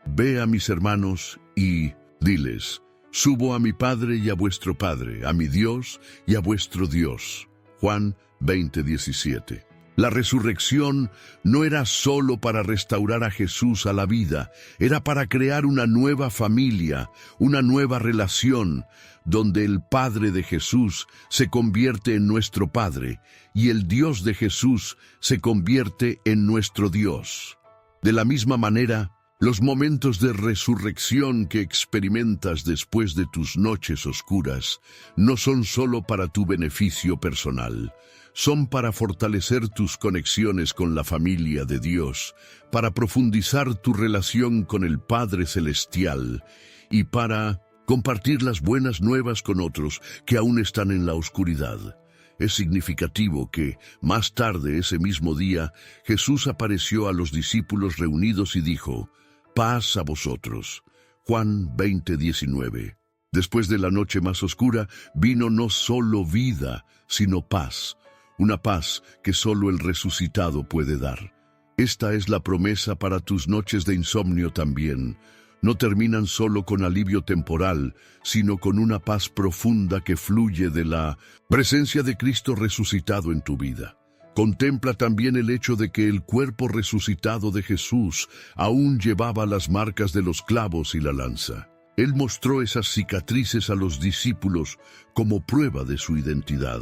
Speaker 1: Ve a mis hermanos y diles: subo a mi Padre y a vuestro Padre, a mi Dios y a vuestro Dios. Juan 20:17. La resurrección no era solo para restaurar a Jesús a la vida, era para crear una nueva familia, una nueva relación, donde el Padre de Jesús se convierte en nuestro Padre y el Dios de Jesús se convierte en nuestro Dios. De la misma manera, los momentos de resurrección que experimentas después de tus noches oscuras no son solo para tu beneficio personal. Son para fortalecer tus conexiones con la familia de Dios, para profundizar tu relación con el Padre Celestial y para compartir las buenas nuevas con otros que aún están en la oscuridad. Es significativo que, más tarde ese mismo día, Jesús apareció a los discípulos reunidos y dijo: «Paz a vosotros». Juan 20:19. Después de la noche más oscura, vino no solo vida, sino paz. Una paz que solo el resucitado puede dar. Esta es la promesa para tus noches de insomnio también. No terminan solo con alivio temporal, sino con una paz profunda que fluye de la presencia de Cristo resucitado en tu vida. Contempla también el hecho de que el cuerpo resucitado de Jesús aún llevaba las marcas de los clavos y la lanza. Él mostró esas cicatrices a los discípulos como prueba de su identidad.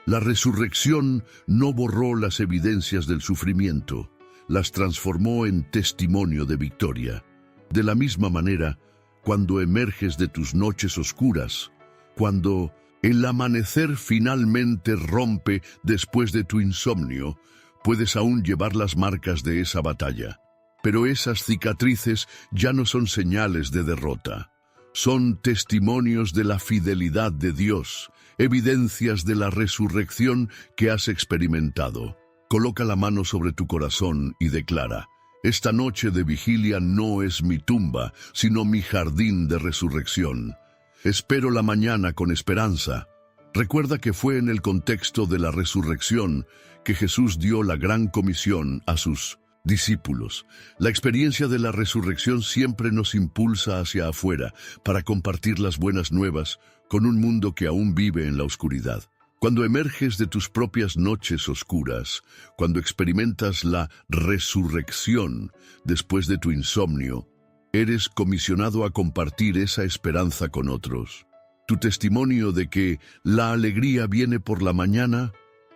Speaker 1: La resurrección no borró las evidencias del sufrimiento, las transformó en testimonio de victoria. De la misma manera, cuando emerges de tus noches oscuras, cuando el amanecer finalmente rompe después de tu insomnio, puedes aún llevar las marcas de esa batalla. Pero esas cicatrices ya no son señales de derrota. Son testimonios de la fidelidad de Dios, evidencias de la resurrección que has experimentado. Coloca la mano sobre tu corazón y declara: esta noche de vigilia no es mi tumba, sino mi jardín de resurrección. Espero la mañana con esperanza. Recuerda que fue en el contexto de la resurrección que Jesús dio la gran comisión a sus discípulos. La experiencia de la resurrección siempre nos impulsa hacia afuera para compartir las buenas nuevas con un mundo que aún vive en la oscuridad. Cuando emerges de tus propias noches oscuras, cuando experimentas la resurrección después de tu insomnio, eres comisionado a compartir esa esperanza con otros. Tu testimonio de que la alegría viene por la mañana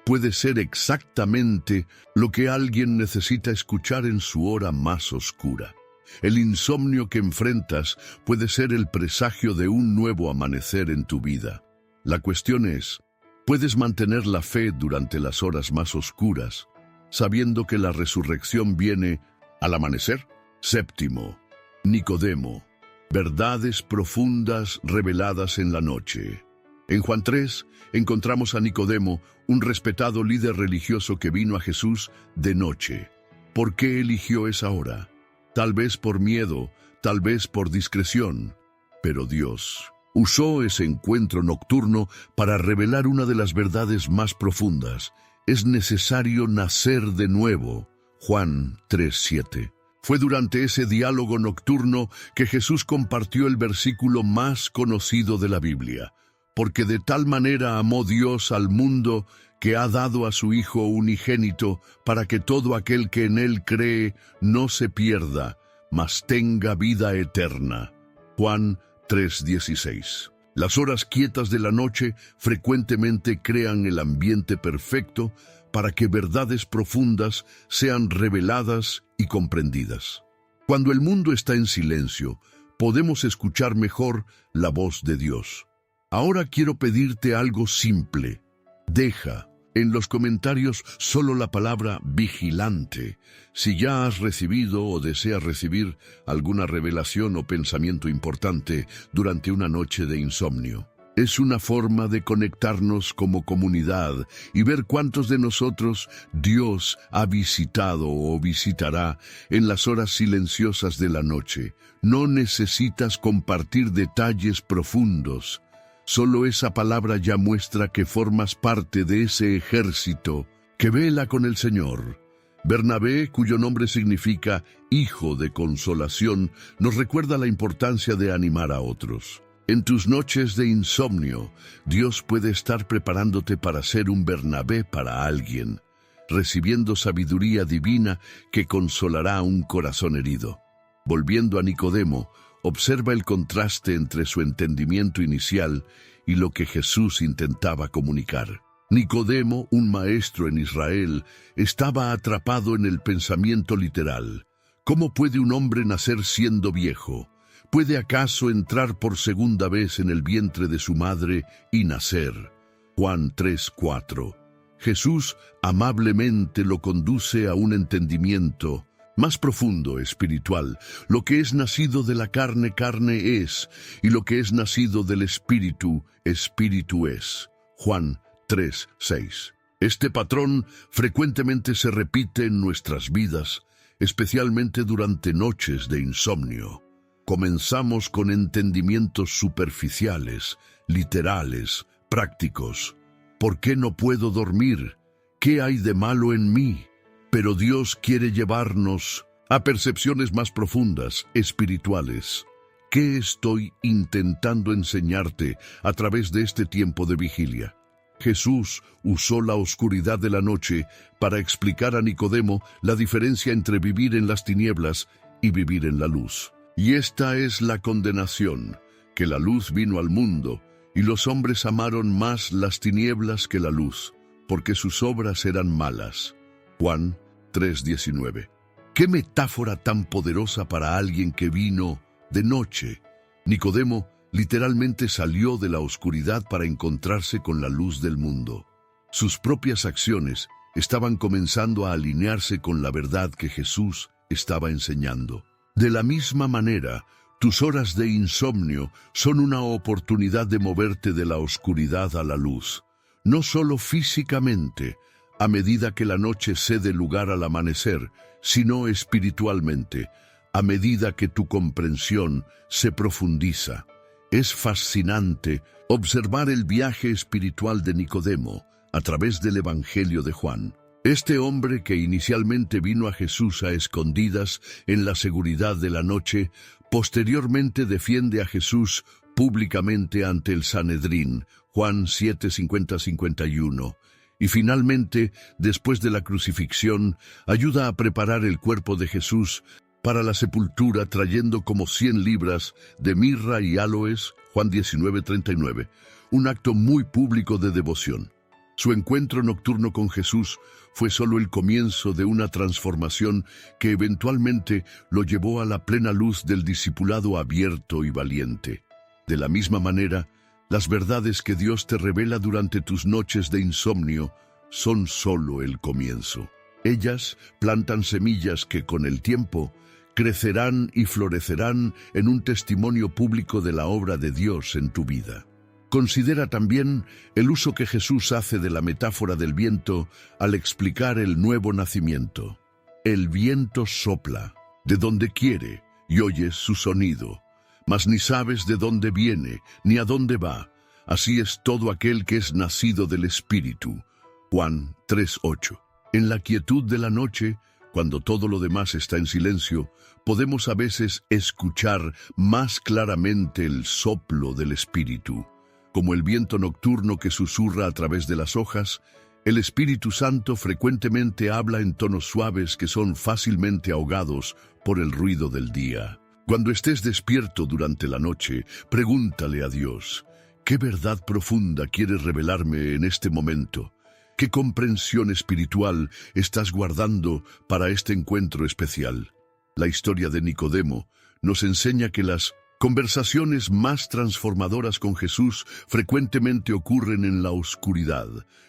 Speaker 1: puede ser exactamente lo que alguien necesita escuchar en su hora más oscura. El insomnio que enfrentas puede ser el presagio de un nuevo amanecer en tu vida. La cuestión es: ¿puedes mantener la fe durante las horas más oscuras, sabiendo que la resurrección viene al amanecer? Séptimo, Nicodemo. Verdades profundas reveladas en la noche. En Juan 3 encontramos a Nicodemo, un respetado líder religioso que vino a Jesús de noche. ¿Por qué eligió esa hora? Tal vez por miedo, tal vez por discreción. Pero Dios usó ese encuentro nocturno para revelar una de las verdades más profundas. Es necesario nacer de nuevo. Juan 3:7. Fue durante ese diálogo nocturno que Jesús compartió el versículo más conocido de la Biblia. Porque de tal manera amó Dios al mundo que ha dado a su Hijo unigénito para que todo aquel que en Él cree no se pierda, mas tenga vida eterna. Juan 3:16. Las horas quietas de la noche frecuentemente crean el ambiente perfecto para que verdades profundas sean reveladas y comprendidas. Cuando el mundo está en silencio, podemos escuchar mejor la voz de Dios. Ahora quiero pedirte algo simple. Deja en los comentarios solo la palabra vigilante, si ya has recibido o deseas recibir alguna revelación o pensamiento importante durante una noche de insomnio. Es una forma de conectarnos como comunidad y ver cuántos de nosotros Dios ha visitado o visitará en las horas silenciosas de la noche. No necesitas compartir detalles profundos. Solo esa palabra ya muestra que formas parte de ese ejército que vela con el Señor. Bernabé, cuyo nombre significa hijo de consolación, nos recuerda la importancia de animar a otros. En tus noches de insomnio, Dios puede estar preparándote para ser un Bernabé para alguien, recibiendo sabiduría divina que consolará un corazón herido. Volviendo a Nicodemo, observa el contraste entre su entendimiento inicial y lo que Jesús intentaba comunicar. Nicodemo, un maestro en Israel, estaba atrapado en el pensamiento literal. ¿Cómo puede un hombre nacer siendo viejo? ¿Puede acaso entrar por segunda vez en el vientre de su madre y nacer? Juan 3:4. Jesús amablemente lo conduce a un entendimiento más profundo, espiritual. Lo que es nacido de la carne, carne es, y lo que es nacido del espíritu, espíritu es. Juan 3:6. Este patrón frecuentemente se repite en nuestras vidas, especialmente durante noches de insomnio. Comenzamos con entendimientos superficiales, literales, prácticos. ¿Por qué no puedo dormir? ¿Qué hay de malo en mí? Pero Dios quiere llevarnos a percepciones más profundas, espirituales. ¿Qué estoy intentando enseñarte a través de este tiempo de vigilia? Jesús usó la oscuridad de la noche para explicar a Nicodemo la diferencia entre vivir en las tinieblas y vivir en la luz. Y esta es la condenación, que la luz vino al mundo, y los hombres amaron más las tinieblas que la luz, porque sus obras eran malas. Juan 3:19. ¡Qué metáfora tan poderosa para alguien que vino de noche! Nicodemo literalmente salió de la oscuridad para encontrarse con la luz del mundo. Sus propias acciones estaban comenzando a alinearse con la verdad que Jesús estaba enseñando. De la misma manera, tus horas de insomnio son una oportunidad de moverte de la oscuridad a la luz, no solo físicamente, a medida que la noche cede lugar al amanecer, sino espiritualmente, a medida que tu comprensión se profundiza. Es fascinante observar el viaje espiritual de Nicodemo a través del Evangelio de Juan. Este hombre que inicialmente vino a Jesús a escondidas en la seguridad de la noche, posteriormente defiende a Jesús públicamente ante el Sanedrín, Juan 7:50-51, y finalmente, después de la crucifixión, ayuda a preparar el cuerpo de Jesús para la sepultura trayendo como 100 libras de mirra y áloes, Juan 19:39, un acto muy público de devoción. Su encuentro nocturno con Jesús fue solo el comienzo de una transformación que eventualmente lo llevó a la plena luz del discipulado abierto y valiente. De la misma manera, las verdades que Dios te revela durante tus noches de insomnio son solo el comienzo. Ellas plantan semillas que con el tiempo crecerán y florecerán en un testimonio público de la obra de Dios en tu vida. Considera también el uso que Jesús hace de la metáfora del viento al explicar el nuevo nacimiento. El viento sopla de donde quiere y oyes su sonido, mas ni sabes de dónde viene ni a dónde va. Así es todo aquel que es nacido del Espíritu. Juan 3:8. En la quietud de la noche, cuando todo lo demás está en silencio, podemos a veces escuchar más claramente el soplo del Espíritu. Como el viento nocturno que susurra a través de las hojas, el Espíritu Santo frecuentemente habla en tonos suaves que son fácilmente ahogados por el ruido del día. Cuando estés despierto durante la noche, pregúntale a Dios, ¿qué verdad profunda quieres revelarme en este momento? ¿Qué comprensión espiritual estás guardando para este encuentro especial? La historia de Nicodemo nos enseña que las conversaciones más transformadoras con Jesús frecuentemente ocurren en la oscuridad,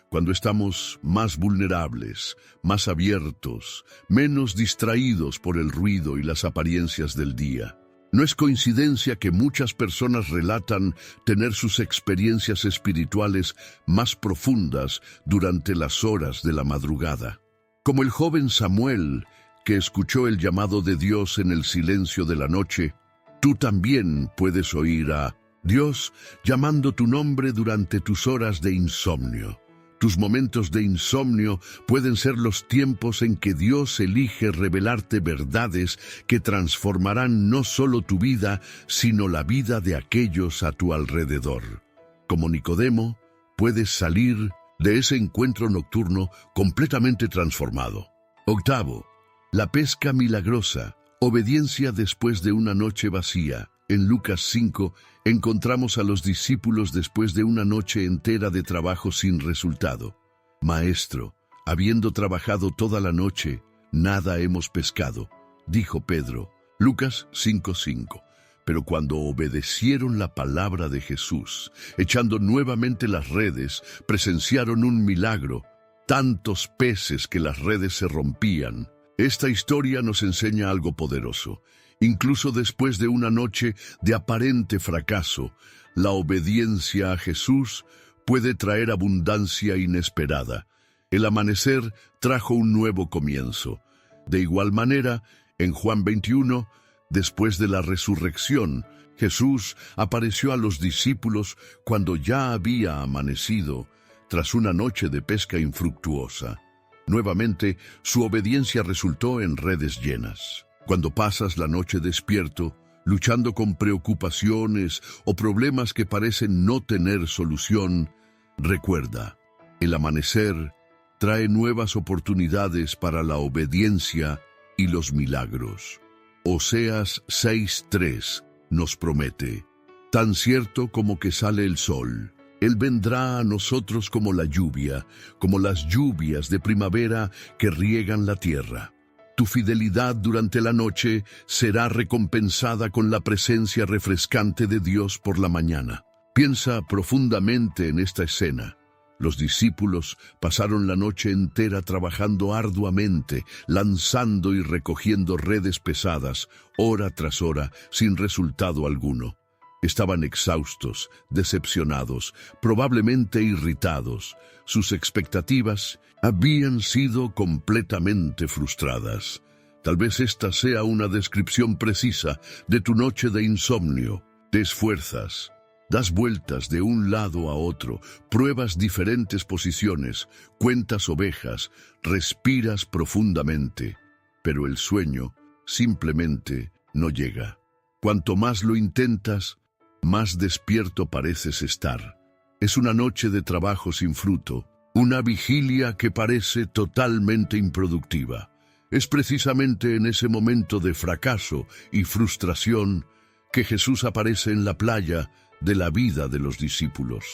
Speaker 1: cuando estamos más vulnerables, más abiertos, menos distraídos por el ruido y las apariencias del día. No es coincidencia que muchas personas relatan tener sus experiencias espirituales más profundas durante las horas de la madrugada. Como el joven Samuel, que escuchó el llamado de Dios en el silencio de la noche, tú también puedes oír a Dios llamando tu nombre durante tus horas de insomnio. Tus momentos de insomnio pueden ser los tiempos en que Dios elige revelarte verdades que transformarán no solo tu vida, sino la vida de aquellos a tu alrededor. Como Nicodemo, puedes salir de ese encuentro nocturno completamente transformado. Octavo, la pesca milagrosa, obediencia después de una noche vacía. En Lucas 5, encontramos a los discípulos después de una noche entera de trabajo sin resultado. Maestro, habiendo trabajado toda la noche, nada hemos pescado, dijo Pedro. Lucas 5:5. Pero cuando obedecieron la palabra de Jesús, echando nuevamente las redes, presenciaron un milagro. Tantos peces que las redes se rompían. Esta historia nos enseña algo poderoso. Incluso después de una noche de aparente fracaso, la obediencia a Jesús puede traer abundancia inesperada. El amanecer trajo un nuevo comienzo. De igual manera, en Juan 21, después de la resurrección, Jesús apareció a los discípulos cuando ya había amanecido, tras una noche de pesca infructuosa. Nuevamente, su obediencia resultó en redes llenas. Cuando pasas la noche despierto, luchando con preocupaciones o problemas que parecen no tener solución, recuerda, el amanecer trae nuevas oportunidades para la obediencia y los milagros. Oseas 6:3 nos promete, tan cierto como que sale el sol, Él vendrá a nosotros como la lluvia, como las lluvias de primavera que riegan la tierra. Tu fidelidad durante la noche será recompensada con la presencia refrescante de Dios por la mañana. Piensa profundamente en esta escena. Los discípulos pasaron la noche entera trabajando arduamente, lanzando y recogiendo redes pesadas, hora tras hora, sin resultado alguno. Estaban exhaustos, decepcionados, probablemente irritados. Sus expectativas habían sido completamente frustradas. Tal vez esta sea una descripción precisa de tu noche de insomnio. Te esfuerzas, das vueltas de un lado a otro, pruebas diferentes posiciones, cuentas ovejas, respiras profundamente, pero el sueño simplemente no llega. Cuanto más lo intentas, más despierto pareces estar. Es una noche de trabajo sin fruto, una vigilia que parece totalmente improductiva. Es precisamente en ese momento de fracaso y frustración que Jesús aparece en la playa de la vida de los discípulos.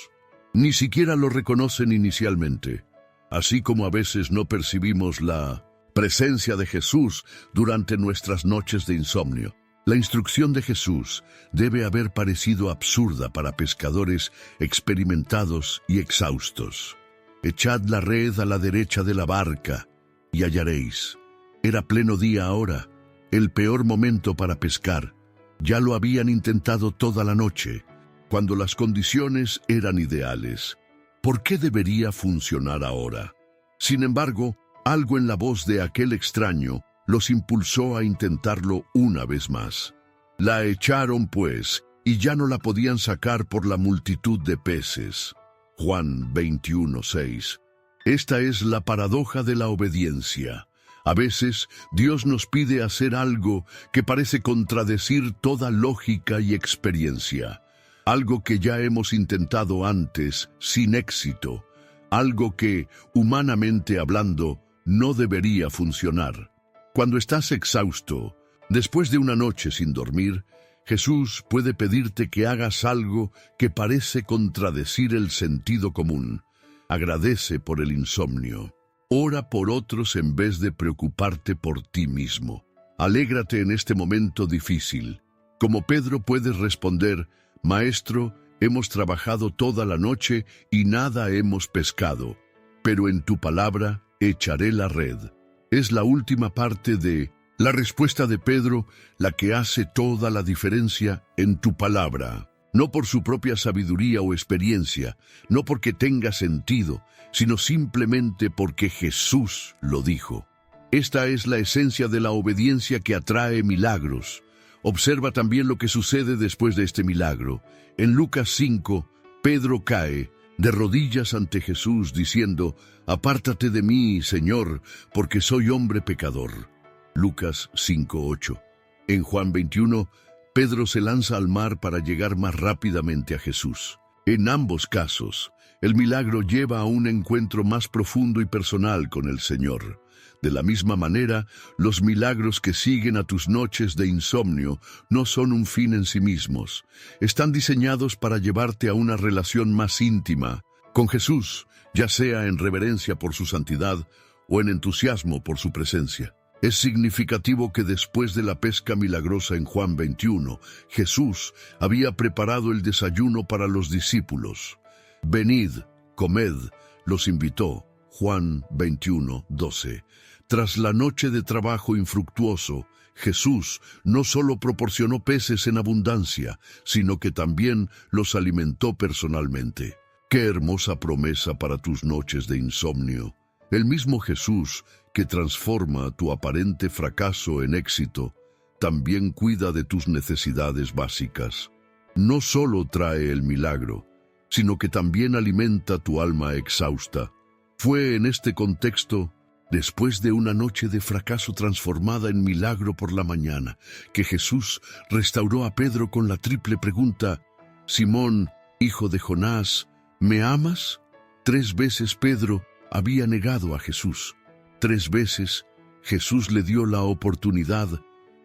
Speaker 1: Ni siquiera lo reconocen inicialmente, así como a veces no percibimos la presencia de Jesús durante nuestras noches de insomnio. La instrucción de Jesús debe haber parecido absurda para pescadores experimentados y exhaustos. Echad la red a la derecha de la barca y hallaréis. Era pleno día ahora, el peor momento para pescar. Ya lo habían intentado toda la noche, cuando las condiciones eran ideales. ¿Por qué debería funcionar ahora? Sin embargo, algo en la voz de aquel extraño los impulsó a intentarlo una vez más. La echaron, pues, y ya no la podían sacar por la multitud de peces. Juan 21:6. Esta es la paradoja de la obediencia. A veces, Dios nos pide hacer algo que parece contradecir toda lógica y experiencia. Algo que ya hemos intentado antes, sin éxito. Algo que, humanamente hablando, no debería funcionar. Cuando estás exhausto, después de una noche sin dormir, Jesús puede pedirte que hagas algo que parece contradecir el sentido común. Agradece por el insomnio. Ora por otros en vez de preocuparte por ti mismo. Alégrate en este momento difícil. Como Pedro puedes responder, Maestro, hemos trabajado toda la noche y nada hemos pescado, pero en tu palabra echaré la red. Es la última parte de la respuesta de Pedro la que hace toda la diferencia en tu palabra. No por su propia sabiduría o experiencia, no porque tenga sentido, sino simplemente porque Jesús lo dijo. Esta es la esencia de la obediencia que atrae milagros. Observa también lo que sucede después de este milagro. En Lucas 5, Pedro cae, de rodillas ante Jesús, diciendo: «Apártate de mí, Señor, porque soy hombre pecador». Lucas 5:8. En Juan 21, Pedro se lanza al mar para llegar más rápidamente a Jesús. En ambos casos, el milagro lleva a un encuentro más profundo y personal con el Señor. De la misma manera, los milagros que siguen a tus noches de insomnio no son un fin en sí mismos. Están diseñados para llevarte a una relación más íntima con Jesús, ya sea en reverencia por su santidad o en entusiasmo por su presencia. Es significativo que después de la pesca milagrosa en Juan 21, Jesús había preparado el desayuno para los discípulos. «Venid, comed», los invitó. Juan 21:12. Tras la noche de trabajo infructuoso, Jesús no solo proporcionó peces en abundancia, sino que también los alimentó personalmente. ¡Qué hermosa promesa para tus noches de insomnio! El mismo Jesús, que transforma tu aparente fracaso en éxito, también cuida de tus necesidades básicas. No solo trae el milagro, sino que también alimenta tu alma exhausta. Fue en este contexto, después de una noche de fracaso transformada en milagro por la mañana, que Jesús restauró a Pedro con la triple pregunta: «Simón, hijo de Jonás, ¿me amas?». 3 veces Pedro había negado a Jesús. 3 veces Jesús le dio la oportunidad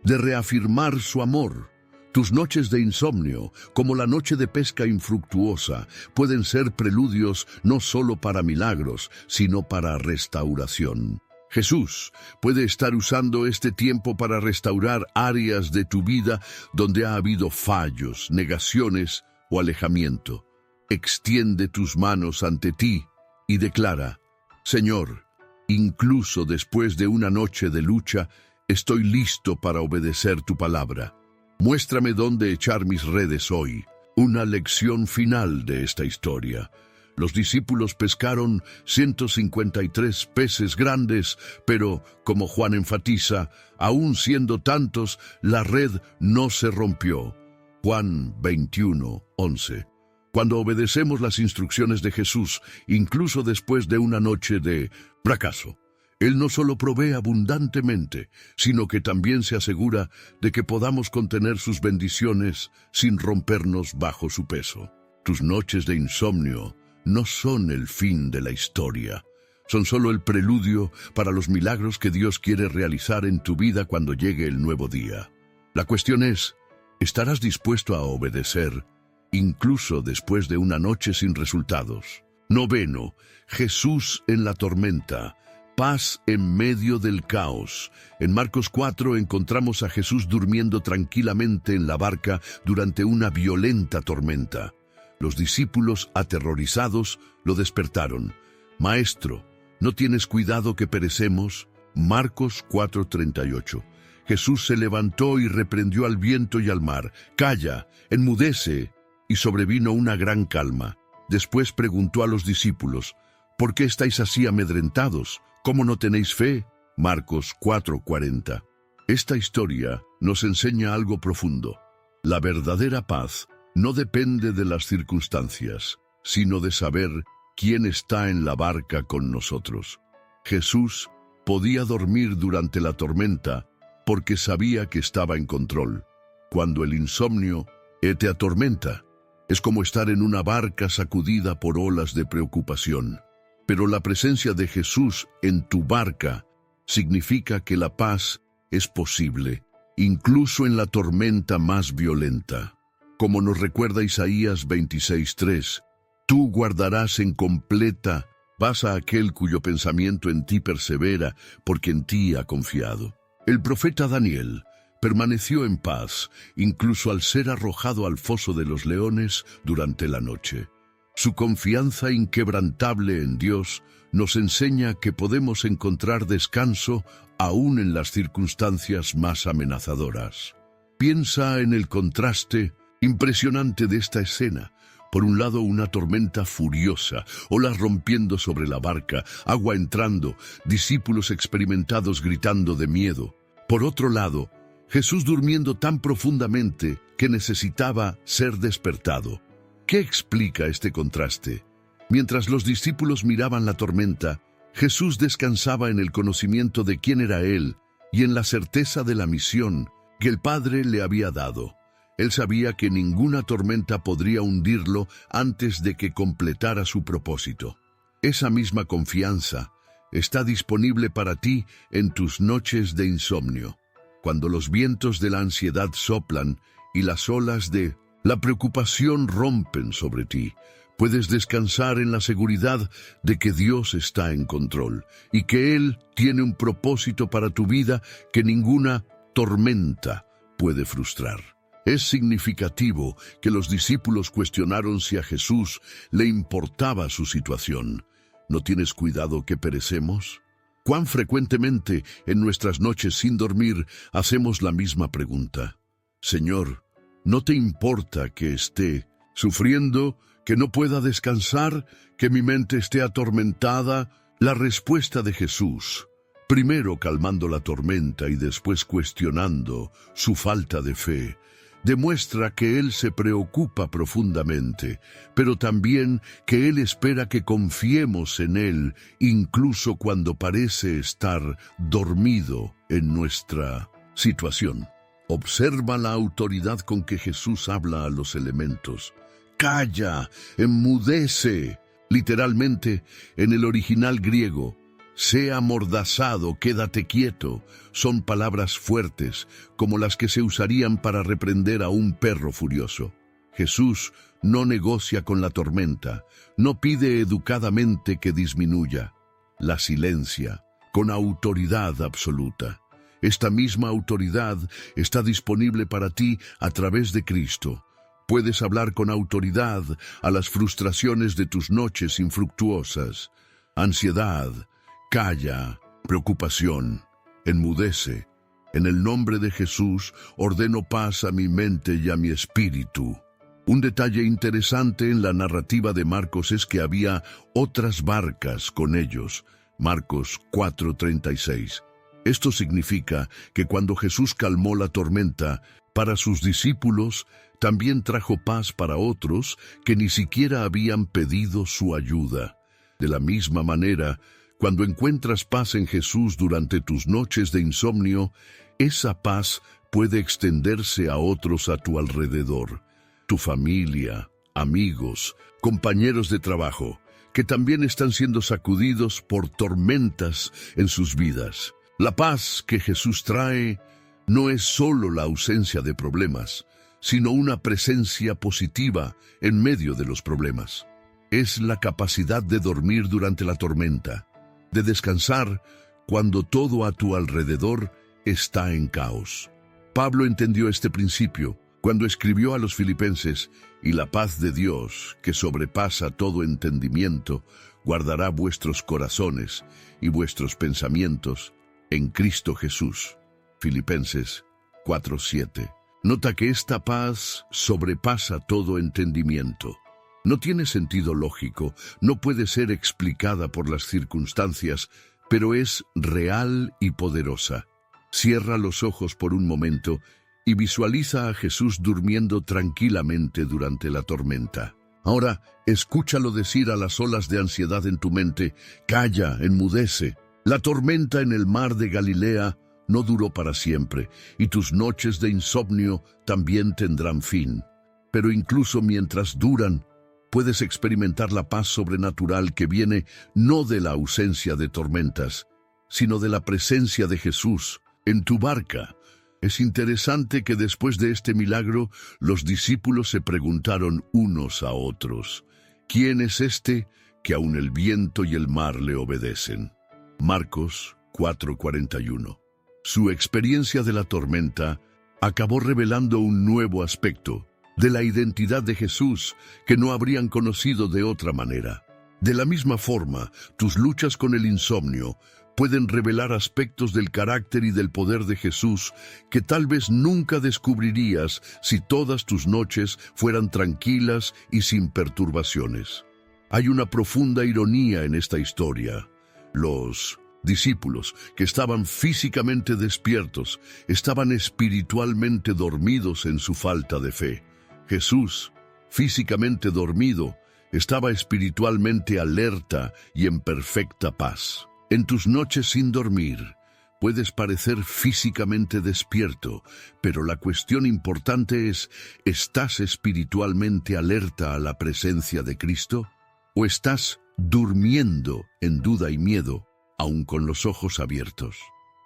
Speaker 1: de reafirmar su amor. Tus noches de insomnio, como la noche de pesca infructuosa, pueden ser preludios no solo para milagros, sino para restauración. Jesús puede estar usando este tiempo para restaurar áreas de tu vida donde ha habido fallos, negaciones o alejamiento. Extiende tus manos ante ti y declara: «Señor, incluso después de una noche de lucha, estoy listo para obedecer tu palabra. Muéstrame dónde echar mis redes hoy». Una lección final de esta historia. Los discípulos pescaron 153 peces grandes, pero, como Juan enfatiza, aún siendo tantos, la red no se rompió. Juan 21:11. Cuando obedecemos las instrucciones de Jesús, incluso después de una noche de fracaso, Él no solo provee abundantemente, sino que también se asegura de que podamos contener sus bendiciones sin rompernos bajo su peso. Tus noches de insomnio no son el fin de la historia. Son solo el preludio para los milagros que Dios quiere realizar en tu vida cuando llegue el nuevo día. La cuestión es: ¿estarás dispuesto a obedecer, incluso después de una noche sin resultados? 9. Jesús en la tormenta. Paz en medio del caos. En Marcos 4 encontramos a Jesús durmiendo tranquilamente en la barca durante una violenta tormenta. Los discípulos, aterrorizados, lo despertaron. «Maestro, ¿no tienes cuidado que perecemos?». Marcos 4:38. Jesús se levantó y reprendió al viento y al mar: «Calla, enmudece», y sobrevino una gran calma. Después preguntó a los discípulos: «¿Por qué estáis así amedrentados? ¿Cómo no tenéis fe?». Marcos 4:40. Esta historia nos enseña algo profundo. La verdadera paz no depende de las circunstancias, sino de saber quién está en la barca con nosotros. Jesús podía dormir durante la tormenta porque sabía que estaba en control. Cuando el insomnio te atormenta, es como estar en una barca sacudida por olas de preocupación. Pero la presencia de Jesús en tu barca significa que la paz es posible, incluso en la tormenta más violenta. Como nos recuerda Isaías 26:3, tú guardarás en completa paz a aquel cuyo pensamiento en ti persevera, porque en ti ha confiado. El profeta Daniel permaneció en paz, incluso al ser arrojado al foso de los leones durante la noche. Su confianza inquebrantable en Dios nos enseña que podemos encontrar descanso aún en las circunstancias más amenazadoras. Piensa en el contraste impresionante de esta escena. Por un lado, una tormenta furiosa, olas rompiendo sobre la barca, agua entrando, discípulos experimentados gritando de miedo. Por otro lado, Jesús durmiendo tan profundamente que necesitaba ser despertado. ¿Qué explica este contraste? Mientras los discípulos miraban la tormenta, Jesús descansaba en el conocimiento de quién era Él y en la certeza de la misión que el Padre le había dado. Él sabía que ninguna tormenta podría hundirlo antes de que completara su propósito. Esa misma confianza está disponible para ti en tus noches de insomnio, cuando los vientos de la ansiedad soplan y las olas de la preocupación rompen sobre ti. Puedes descansar en la seguridad de que Dios está en control y que Él tiene un propósito para tu vida que ninguna tormenta puede frustrar. Es significativo que los discípulos cuestionaron si a Jesús le importaba su situación. ¿No tienes cuidado que perecemos? ¿Cuán frecuentemente en nuestras noches sin dormir hacemos la misma pregunta? Señor, ¿no te importa que esté sufriendo, que no pueda descansar, que mi mente esté atormentada? La respuesta de Jesús, primero calmando la tormenta y después cuestionando su falta de fe, demuestra que Él se preocupa profundamente, pero también que Él espera que confiemos en Él, incluso cuando parece estar dormido en nuestra situación. Observa la autoridad con que Jesús habla a los elementos. Calla, enmudece. Literalmente, en el original griego, sea amordazado, quédate quieto, son palabras fuertes, como las que se usarían para reprender a un perro furioso. Jesús no negocia con la tormenta, no pide educadamente que disminuya, la silencia, con autoridad absoluta. Esta misma autoridad está disponible para ti a través de Cristo. Puedes hablar con autoridad a las frustraciones de tus noches infructuosas. Ansiedad, calla, preocupación, enmudece. En el nombre de Jesús, ordeno paz a mi mente y a mi espíritu. Un detalle interesante en la narrativa de Marcos es que había otras barcas con ellos. Marcos 4:36. Esto significa que cuando Jesús calmó la tormenta, para sus discípulos, también trajo paz para otros que ni siquiera habían pedido su ayuda. De la misma manera, cuando encuentras paz en Jesús durante tus noches de insomnio, esa paz puede extenderse a otros a tu alrededor. Tu familia, amigos, compañeros de trabajo, que también están siendo sacudidos por tormentas en sus vidas. La paz que Jesús trae no es solo la ausencia de problemas, sino una presencia positiva en medio de los problemas. Es la capacidad de dormir durante la tormenta, de descansar cuando todo a tu alrededor está en caos. Pablo entendió este principio cuando escribió a los Filipenses: y la paz de Dios, que sobrepasa todo entendimiento, guardará vuestros corazones y vuestros pensamientos en Cristo Jesús. Filipenses 4:7. Nota que esta paz sobrepasa todo entendimiento. No tiene sentido lógico, no puede ser explicada por las circunstancias, pero es real y poderosa. Cierra los ojos por un momento y visualiza a Jesús durmiendo tranquilamente durante la tormenta. Ahora, escúchalo decir a las olas de ansiedad en tu mente: calla, enmudece. La tormenta en el mar de Galilea no duró para siempre, y tus noches de insomnio también tendrán fin. Pero incluso mientras duran, puedes experimentar la paz sobrenatural que viene no de la ausencia de tormentas, sino de la presencia de Jesús en tu barca. Es interesante que después de este milagro, los discípulos se preguntaron unos a otros: ¿quién es este que aun el viento y el mar le obedecen? Marcos 4:41. Su experiencia de la tormenta acabó revelando un nuevo aspecto de la identidad de Jesús que no habrían conocido de otra manera. De la misma forma, tus luchas con el insomnio pueden revelar aspectos del carácter y del poder de Jesús que tal vez nunca descubrirías si todas tus noches fueran tranquilas y sin perturbaciones. Hay una profunda ironía en esta historia. Los discípulos, que estaban físicamente despiertos, estaban espiritualmente dormidos en su falta de fe. Jesús, físicamente dormido, estaba espiritualmente alerta y en perfecta paz. En tus noches sin dormir, puedes parecer físicamente despierto, pero la cuestión importante es, ¿estás espiritualmente alerta a la presencia de Cristo? ¿O estás durmiendo en duda y miedo, aun con los ojos abiertos?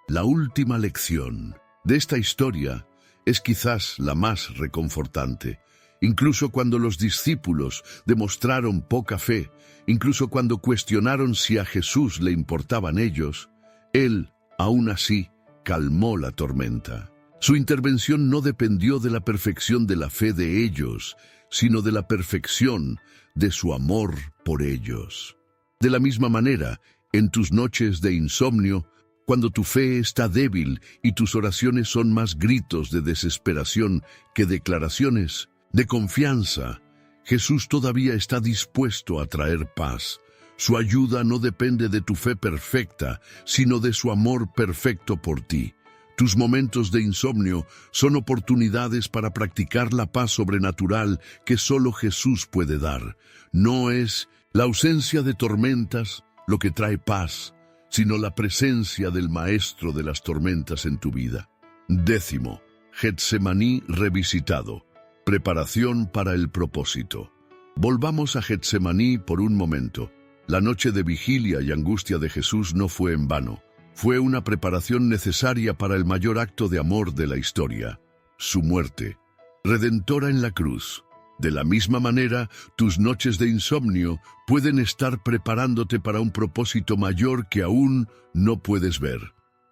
Speaker 1: La última lección de esta historia es quizás la más reconfortante. Incluso cuando los discípulos demostraron poca fe, incluso cuando cuestionaron si a Jesús le importaban ellos, Él, aún así, calmó la tormenta. Su intervención no dependió de la perfección de la fe de ellos, sino de la perfección de su amor por ellos. De la misma manera, en tus noches de insomnio, cuando tu fe está débil y tus oraciones son más gritos de desesperación que declaraciones de confianza, Jesús todavía está dispuesto a traer paz. Su ayuda no depende de tu fe perfecta, sino de su amor perfecto por ti. Tus momentos de insomnio son oportunidades para practicar la paz sobrenatural que solo Jesús puede dar. No es la ausencia de tormentas lo que trae paz, sino la presencia del Maestro de las tormentas en tu vida. 10. Getsemaní revisitado. Preparación para el propósito. Volvamos a Getsemaní por un momento. La noche de vigilia y angustia de Jesús no fue en vano. Fue una preparación necesaria para el mayor acto de amor de la historia, su muerte, redentora en la cruz. De la misma manera, tus noches de insomnio pueden estar preparándote para un propósito mayor que aún no puedes ver.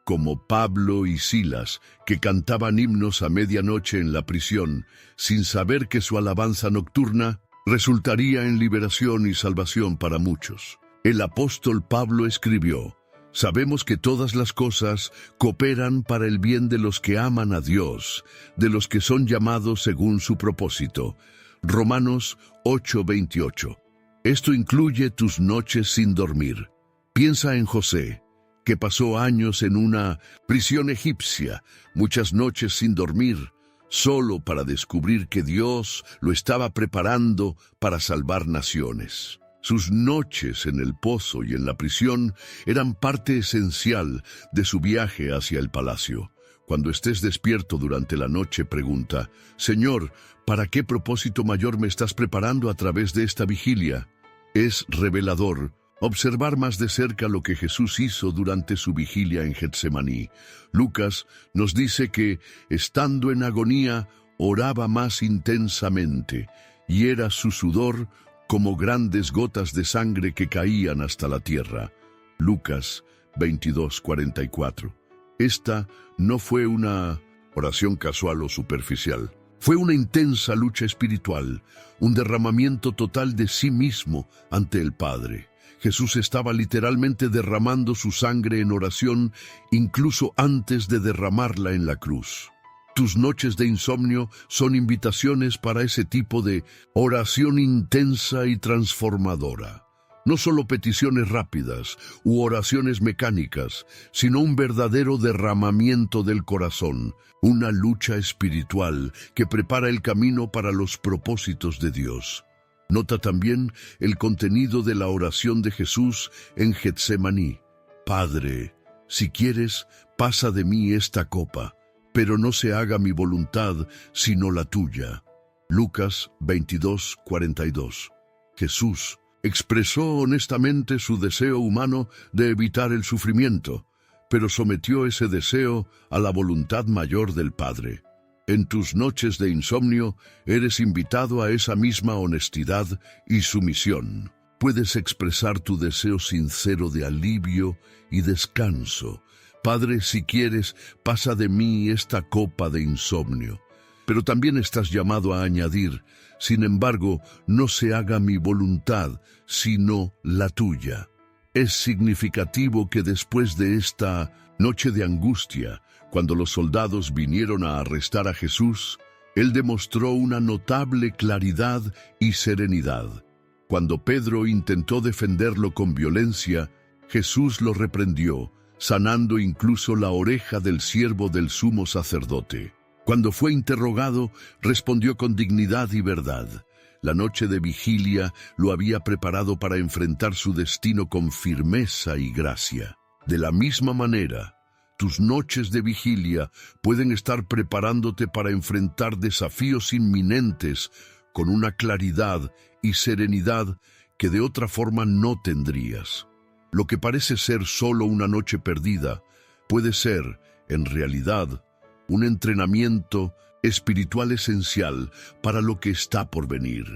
Speaker 1: Como Pablo y Silas, que cantaban himnos a medianoche en la prisión, sin saber que su alabanza nocturna resultaría en liberación y salvación para muchos. El apóstol Pablo escribió: sabemos que todas las cosas cooperan para el bien de los que aman a Dios, de los que son llamados según su propósito. Romanos 8:28. Esto incluye tus noches sin dormir. Piensa en José, que pasó años en una prisión egipcia, muchas noches sin dormir, solo para descubrir que Dios lo estaba preparando para salvar naciones. Sus noches en el pozo y en la prisión eran parte esencial de su viaje hacia el palacio. Cuando estés despierto durante la noche, pregunta: Señor, ¿para qué propósito mayor me estás preparando a través de esta vigilia? Es revelador observar más de cerca lo que Jesús hizo durante su vigilia en Getsemaní. Lucas nos dice que, estando en agonía, oraba más intensamente, y era su sudor como grandes gotas de sangre que caían hasta la tierra. Lucas 22:44. Esta no fue una oración casual o superficial. Fue una intensa lucha espiritual, un derramamiento total de sí mismo ante el Padre. Jesús estaba literalmente derramando su sangre en oración, incluso antes de derramarla en la cruz. Tus noches de insomnio son invitaciones para ese tipo de oración intensa y transformadora. No solo peticiones rápidas u oraciones mecánicas, sino un verdadero derramamiento del corazón, una lucha espiritual que prepara el camino para los propósitos de Dios. Nota también el contenido de la oración de Jesús en Getsemaní. Padre, si quieres, pasa de mí esta copa, pero no se haga mi voluntad, sino la tuya. Lucas 22:42. Jesús expresó honestamente su deseo humano de evitar el sufrimiento, pero sometió ese deseo a la voluntad mayor del Padre. En tus noches de insomnio, eres invitado a esa misma honestidad y sumisión. Puedes expresar tu deseo sincero de alivio y descanso. Padre, si quieres, pasa de mí esta copa de insomnio. Pero también estás llamado a añadir: sin embargo, no se haga mi voluntad, sino la tuya. Es significativo que después de esta noche de angustia, cuando los soldados vinieron a arrestar a Jesús, Él demostró una notable claridad y serenidad. Cuando Pedro intentó defenderlo con violencia, Jesús lo reprendió, sanando incluso la oreja del siervo del sumo sacerdote. Cuando fue interrogado, respondió con dignidad y verdad. La noche de vigilia lo había preparado para enfrentar su destino con firmeza y gracia. De la misma manera, tus noches de vigilia pueden estar preparándote para enfrentar desafíos inminentes con una claridad y serenidad que de otra forma no tendrías. Lo que parece ser solo una noche perdida puede ser, en realidad, un entrenamiento espiritual esencial para lo que está por venir.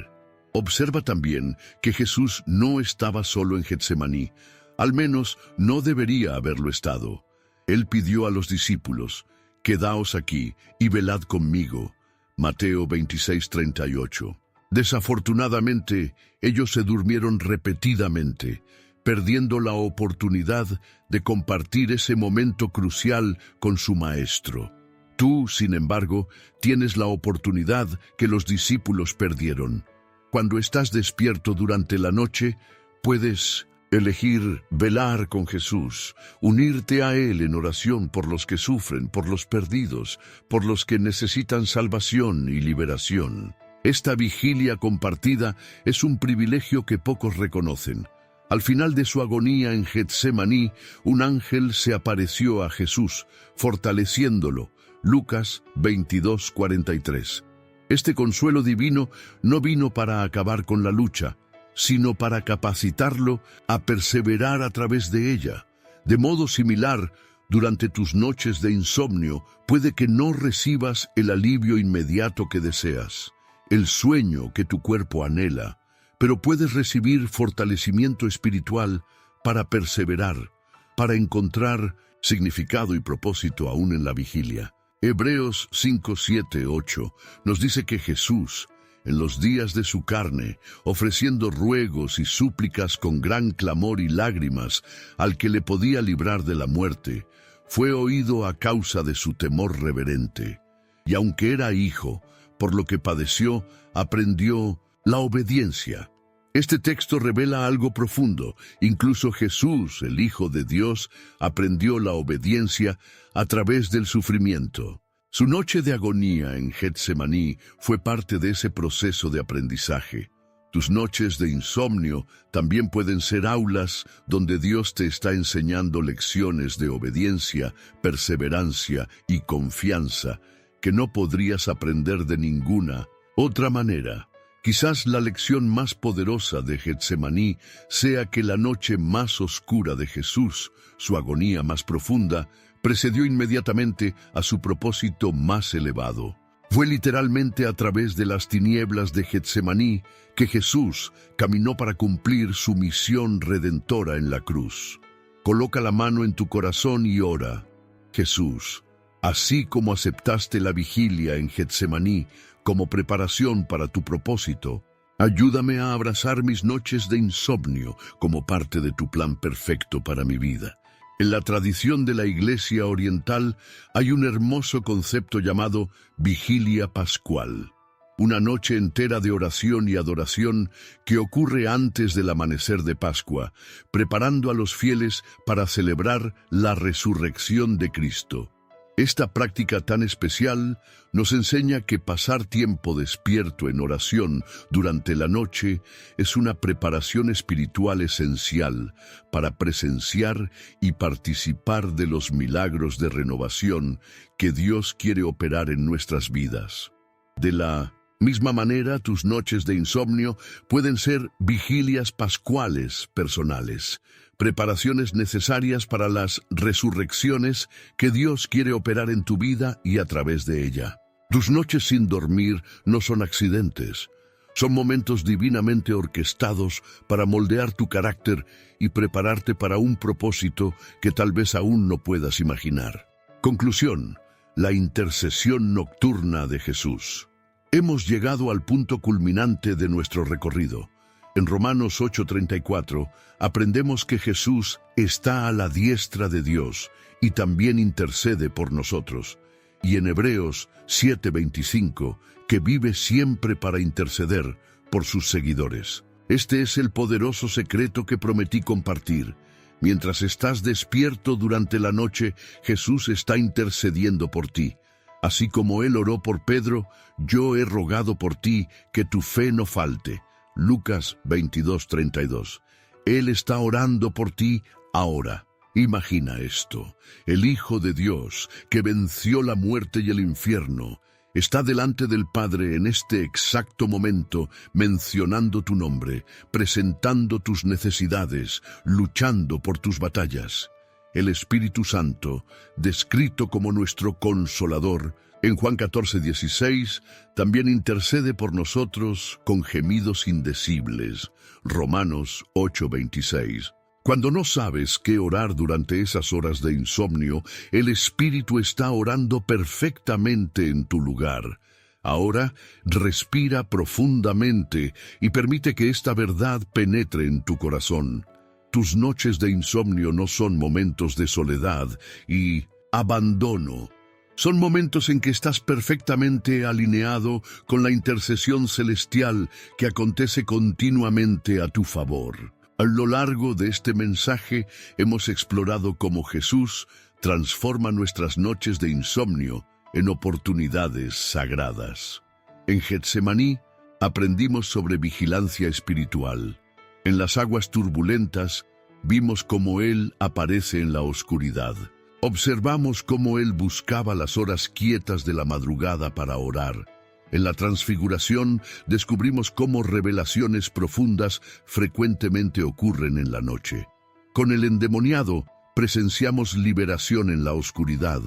Speaker 1: Observa también que Jesús no estaba solo en Getsemaní, al menos no debería haberlo estado. Él pidió a los discípulos: «Quedaos aquí y velad conmigo». Mateo 26:38. Desafortunadamente, ellos se durmieron repetidamente, perdiendo la oportunidad de compartir ese momento crucial con su Maestro. Tú, sin embargo, tienes la oportunidad que los discípulos perdieron. Cuando estás despierto durante la noche, puedes elegir velar con Jesús, unirte a Él en oración por los que sufren, por los perdidos, por los que necesitan salvación y liberación. Esta vigilia compartida es un privilegio que pocos reconocen. Al final de su agonía en Getsemaní, un ángel se apareció a Jesús, fortaleciéndolo. Lucas 22:43. Este consuelo divino no vino para acabar con la lucha, sino para capacitarlo a perseverar a través de ella. De modo similar, durante tus noches de insomnio, puede que no recibas el alivio inmediato que deseas, el sueño que tu cuerpo anhela, pero puedes recibir fortalecimiento espiritual para perseverar, para encontrar significado y propósito aún en la vigilia. Hebreos 5:7-8 nos dice que Jesús, en los días de su carne, ofreciendo ruegos y súplicas con gran clamor y lágrimas al que le podía librar de la muerte, fue oído a causa de su temor reverente. Y aunque era hijo, por lo que padeció, aprendió la obediencia. Este texto revela algo profundo. Incluso Jesús, el Hijo de Dios, aprendió la obediencia a través del sufrimiento. Su noche de agonía en Getsemaní fue parte de ese proceso de aprendizaje. Tus noches de insomnio también pueden ser aulas donde Dios te está enseñando lecciones de obediencia, perseverancia y confianza que no podrías aprender de ninguna otra manera. Quizás la lección más poderosa de Getsemaní sea que la noche más oscura de Jesús, su agonía más profunda, precedió inmediatamente a su propósito más elevado. Fue literalmente a través de las tinieblas de Getsemaní que Jesús caminó para cumplir su misión redentora en la cruz. Coloca la mano en tu corazón y ora: Jesús, así como aceptaste la vigilia en Getsemaní como preparación para tu propósito, ayúdame a abrazar mis noches de insomnio como parte de tu plan perfecto para mi vida. En la tradición de la Iglesia Oriental hay un hermoso concepto llamado vigilia pascual, una noche entera de oración y adoración que ocurre antes del amanecer de Pascua, preparando a los fieles para celebrar la resurrección de Cristo. Esta práctica tan especial nos enseña que pasar tiempo despierto en oración durante la noche es una preparación espiritual esencial para presenciar y participar de los milagros de renovación que Dios quiere operar en nuestras vidas. De la misma manera, tus noches de insomnio pueden ser vigilias pascuales personales, preparaciones necesarias para las resurrecciones que Dios quiere operar en tu vida y a través de ella. Tus noches sin dormir no son accidentes, son momentos divinamente orquestados para moldear tu carácter y prepararte para un propósito que tal vez aún no puedas imaginar. Conclusión: la intercesión nocturna de Jesús. Hemos llegado al punto culminante de nuestro recorrido. En Romanos 8:34 aprendemos que Jesús está a la diestra de Dios y también intercede por nosotros. Y en Hebreos 7:25, que vive siempre para interceder por sus seguidores. Este es el poderoso secreto que prometí compartir. Mientras estás despierto durante la noche, Jesús está intercediendo por ti. Así como él oró por Pedro, yo he rogado por ti que tu fe no falte. Lucas 22:32. Él está orando por ti ahora. Imagina esto: el Hijo de Dios, que venció la muerte y el infierno, está delante del Padre en este exacto momento, mencionando tu nombre, presentando tus necesidades, luchando por tus batallas. El Espíritu Santo, descrito como nuestro Consolador, en Juan 14:16, también intercede por nosotros con gemidos indecibles. Romanos 8:26. Cuando no sabes qué orar durante esas horas de insomnio, el Espíritu está orando perfectamente en tu lugar. Ahora, respira profundamente y permite que esta verdad penetre en tu corazón. Tus noches de insomnio no son momentos de soledad y abandono. Son momentos en que estás perfectamente alineado con la intercesión celestial que acontece continuamente a tu favor. A lo largo de este mensaje hemos explorado cómo Jesús transforma nuestras noches de insomnio en oportunidades sagradas. En Getsemaní aprendimos sobre vigilancia espiritual. En las aguas turbulentas vimos cómo Él aparece en la oscuridad. Observamos cómo Él buscaba las horas quietas de la madrugada para orar. En la transfiguración descubrimos cómo revelaciones profundas frecuentemente ocurren en la noche. Con el endemoniado presenciamos liberación en la oscuridad.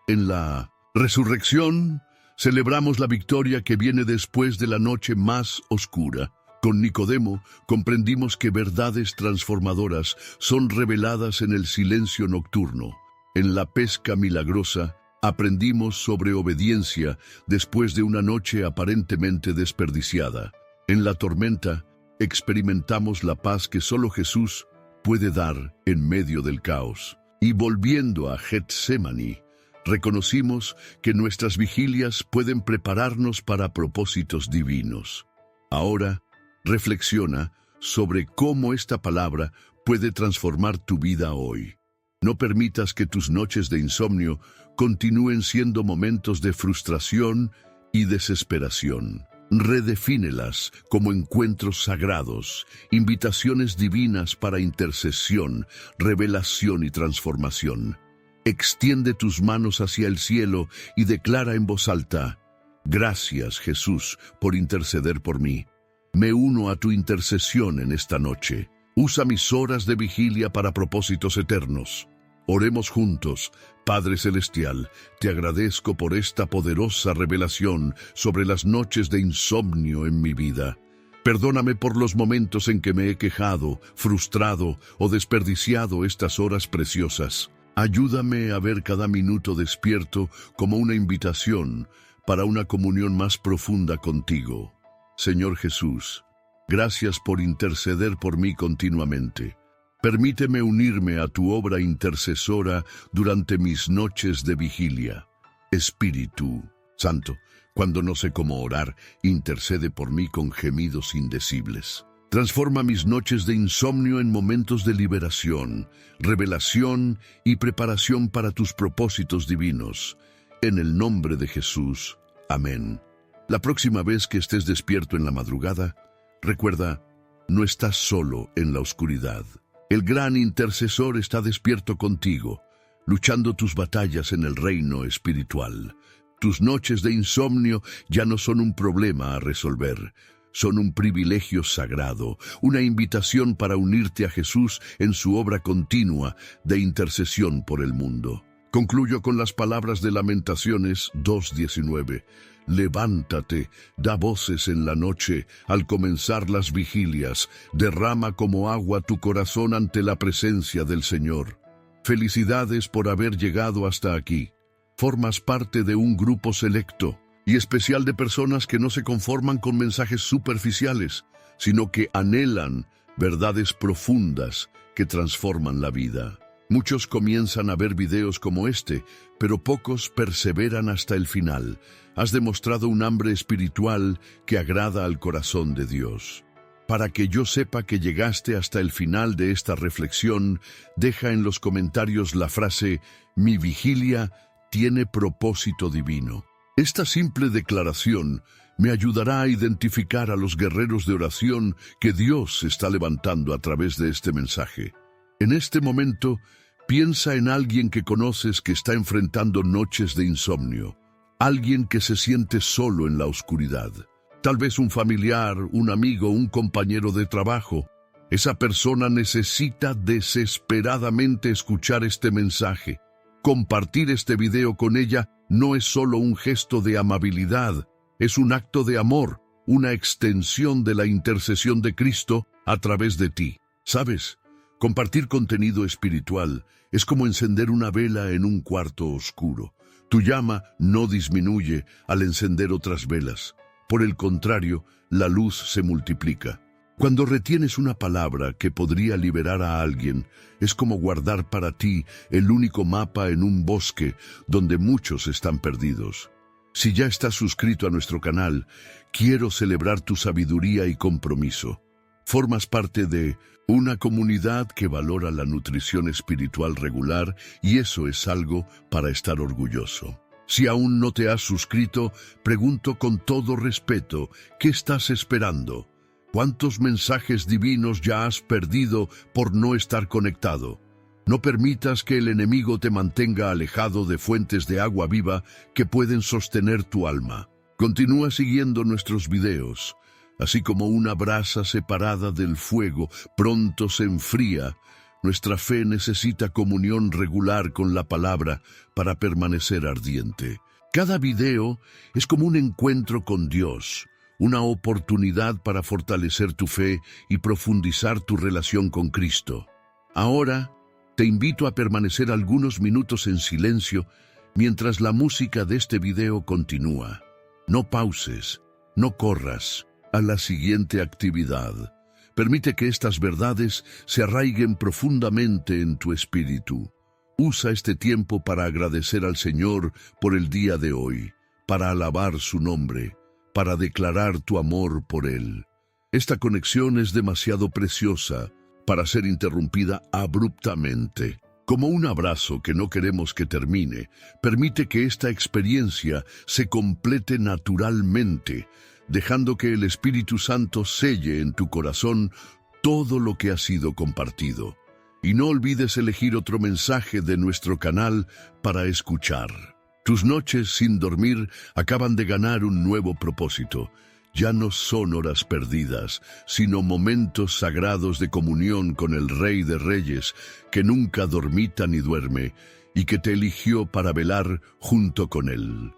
Speaker 1: En la resurrección celebramos la victoria que viene después de la noche más oscura. Con Nicodemo comprendimos que verdades transformadoras son reveladas en el silencio nocturno. En la pesca milagrosa aprendimos sobre obediencia después de una noche aparentemente desperdiciada. En la tormenta experimentamos la paz que solo Jesús puede dar en medio del caos. Y volviendo a Getsemaní, reconocimos que nuestras vigilias pueden prepararnos para propósitos divinos. Ahora, reflexiona sobre cómo esta palabra puede transformar tu vida hoy. No permitas que tus noches de insomnio continúen siendo momentos de frustración y desesperación. Redefínelas como encuentros sagrados, invitaciones divinas para intercesión, revelación y transformación. Extiende tus manos hacia el cielo y declara en voz alta: gracias, Jesús, por interceder por mí. Me uno a tu intercesión en esta noche. Usa mis horas de vigilia para propósitos eternos. Oremos juntos. Padre Celestial, te agradezco por esta poderosa revelación sobre las noches de insomnio en mi vida. Perdóname por los momentos en que me he quejado, frustrado o desperdiciado estas horas preciosas. Ayúdame a ver cada minuto despierto como una invitación para una comunión más profunda contigo. Señor Jesús, gracias por interceder por mí continuamente. Permíteme unirme a tu obra intercesora durante mis noches de vigilia. Espíritu Santo, cuando no sé cómo orar, intercede por mí con gemidos indecibles. Transforma mis noches de insomnio en momentos de liberación, revelación y preparación para tus propósitos divinos. En el nombre de Jesús. Amén. La próxima vez que estés despierto en la madrugada, recuerda, no estás solo en la oscuridad. El gran intercesor está despierto contigo, luchando tus batallas en el reino espiritual. Tus noches de insomnio ya no son un problema a resolver. Son un privilegio sagrado, una invitación para unirte a Jesús en su obra continua de intercesión por el mundo. Concluyo con las palabras de Lamentaciones 2:19. Levántate, da voces en la noche, al comenzar las vigilias, derrama como agua tu corazón ante la presencia del Señor. Felicidades por haber llegado hasta aquí. Formas parte de un grupo selecto y especial de personas que no se conforman con mensajes superficiales, sino que anhelan verdades profundas que transforman la vida. Muchos comienzan a ver videos como este, pero pocos perseveran hasta el final. Has demostrado un hambre espiritual que agrada al corazón de Dios. Para que yo sepa que llegaste hasta el final de esta reflexión, deja en los comentarios la frase: mi vigilia tiene propósito divino. Esta simple declaración me ayudará a identificar a los guerreros de oración que Dios está levantando a través de este mensaje. En este momento, piensa en alguien que conoces que está enfrentando noches de insomnio, alguien que se siente solo en la oscuridad. Tal vez un familiar, un amigo, un compañero de trabajo. Esa persona necesita desesperadamente escuchar este mensaje. Compartir este video con ella no es solo un gesto de amabilidad, es un acto de amor, una extensión de la intercesión de Cristo a través de ti. ¿Sabes? Compartir contenido espiritual es como encender una vela en un cuarto oscuro. Tu llama no disminuye al encender otras velas. Por el contrario, la luz se multiplica. Cuando retienes una palabra que podría liberar a alguien, es como guardar para ti el único mapa en un bosque donde muchos están perdidos. Si ya estás suscrito a nuestro canal, quiero celebrar tu sabiduría y compromiso. Formas parte de una comunidad que valora la nutrición espiritual regular y eso es algo para estar orgulloso. Si aún no te has suscrito, pregunto con todo respeto, ¿qué estás esperando? ¿Cuántos mensajes divinos ya has perdido por no estar conectado? No permitas que el enemigo te mantenga alejado de fuentes de agua viva que pueden sostener tu alma. Continúa siguiendo nuestros videos. Así como una brasa separada del fuego pronto se enfría, nuestra fe necesita comunión regular con la palabra para permanecer ardiente. Cada video es como un encuentro con Dios, una oportunidad para fortalecer tu fe y profundizar tu relación con Cristo. Ahora, te invito a permanecer algunos minutos en silencio mientras la música de este video continúa. No pauses, no corras a la siguiente actividad. Permite que estas verdades se arraiguen profundamente en tu espíritu. Usa este tiempo para agradecer al Señor por el día de hoy, para alabar su nombre, para declarar tu amor por Él. Esta conexión es demasiado preciosa para ser interrumpida abruptamente. Como un abrazo que no queremos que termine, permite que esta experiencia se complete naturalmente, dejando que el Espíritu Santo selle en tu corazón todo lo que ha sido compartido. Y no olvides elegir otro mensaje de nuestro canal para escuchar. Tus noches sin dormir acaban de ganar un nuevo propósito. Ya no son horas perdidas, sino momentos sagrados de comunión con el Rey de Reyes, que nunca dormita ni duerme, y que te eligió para velar junto con Él.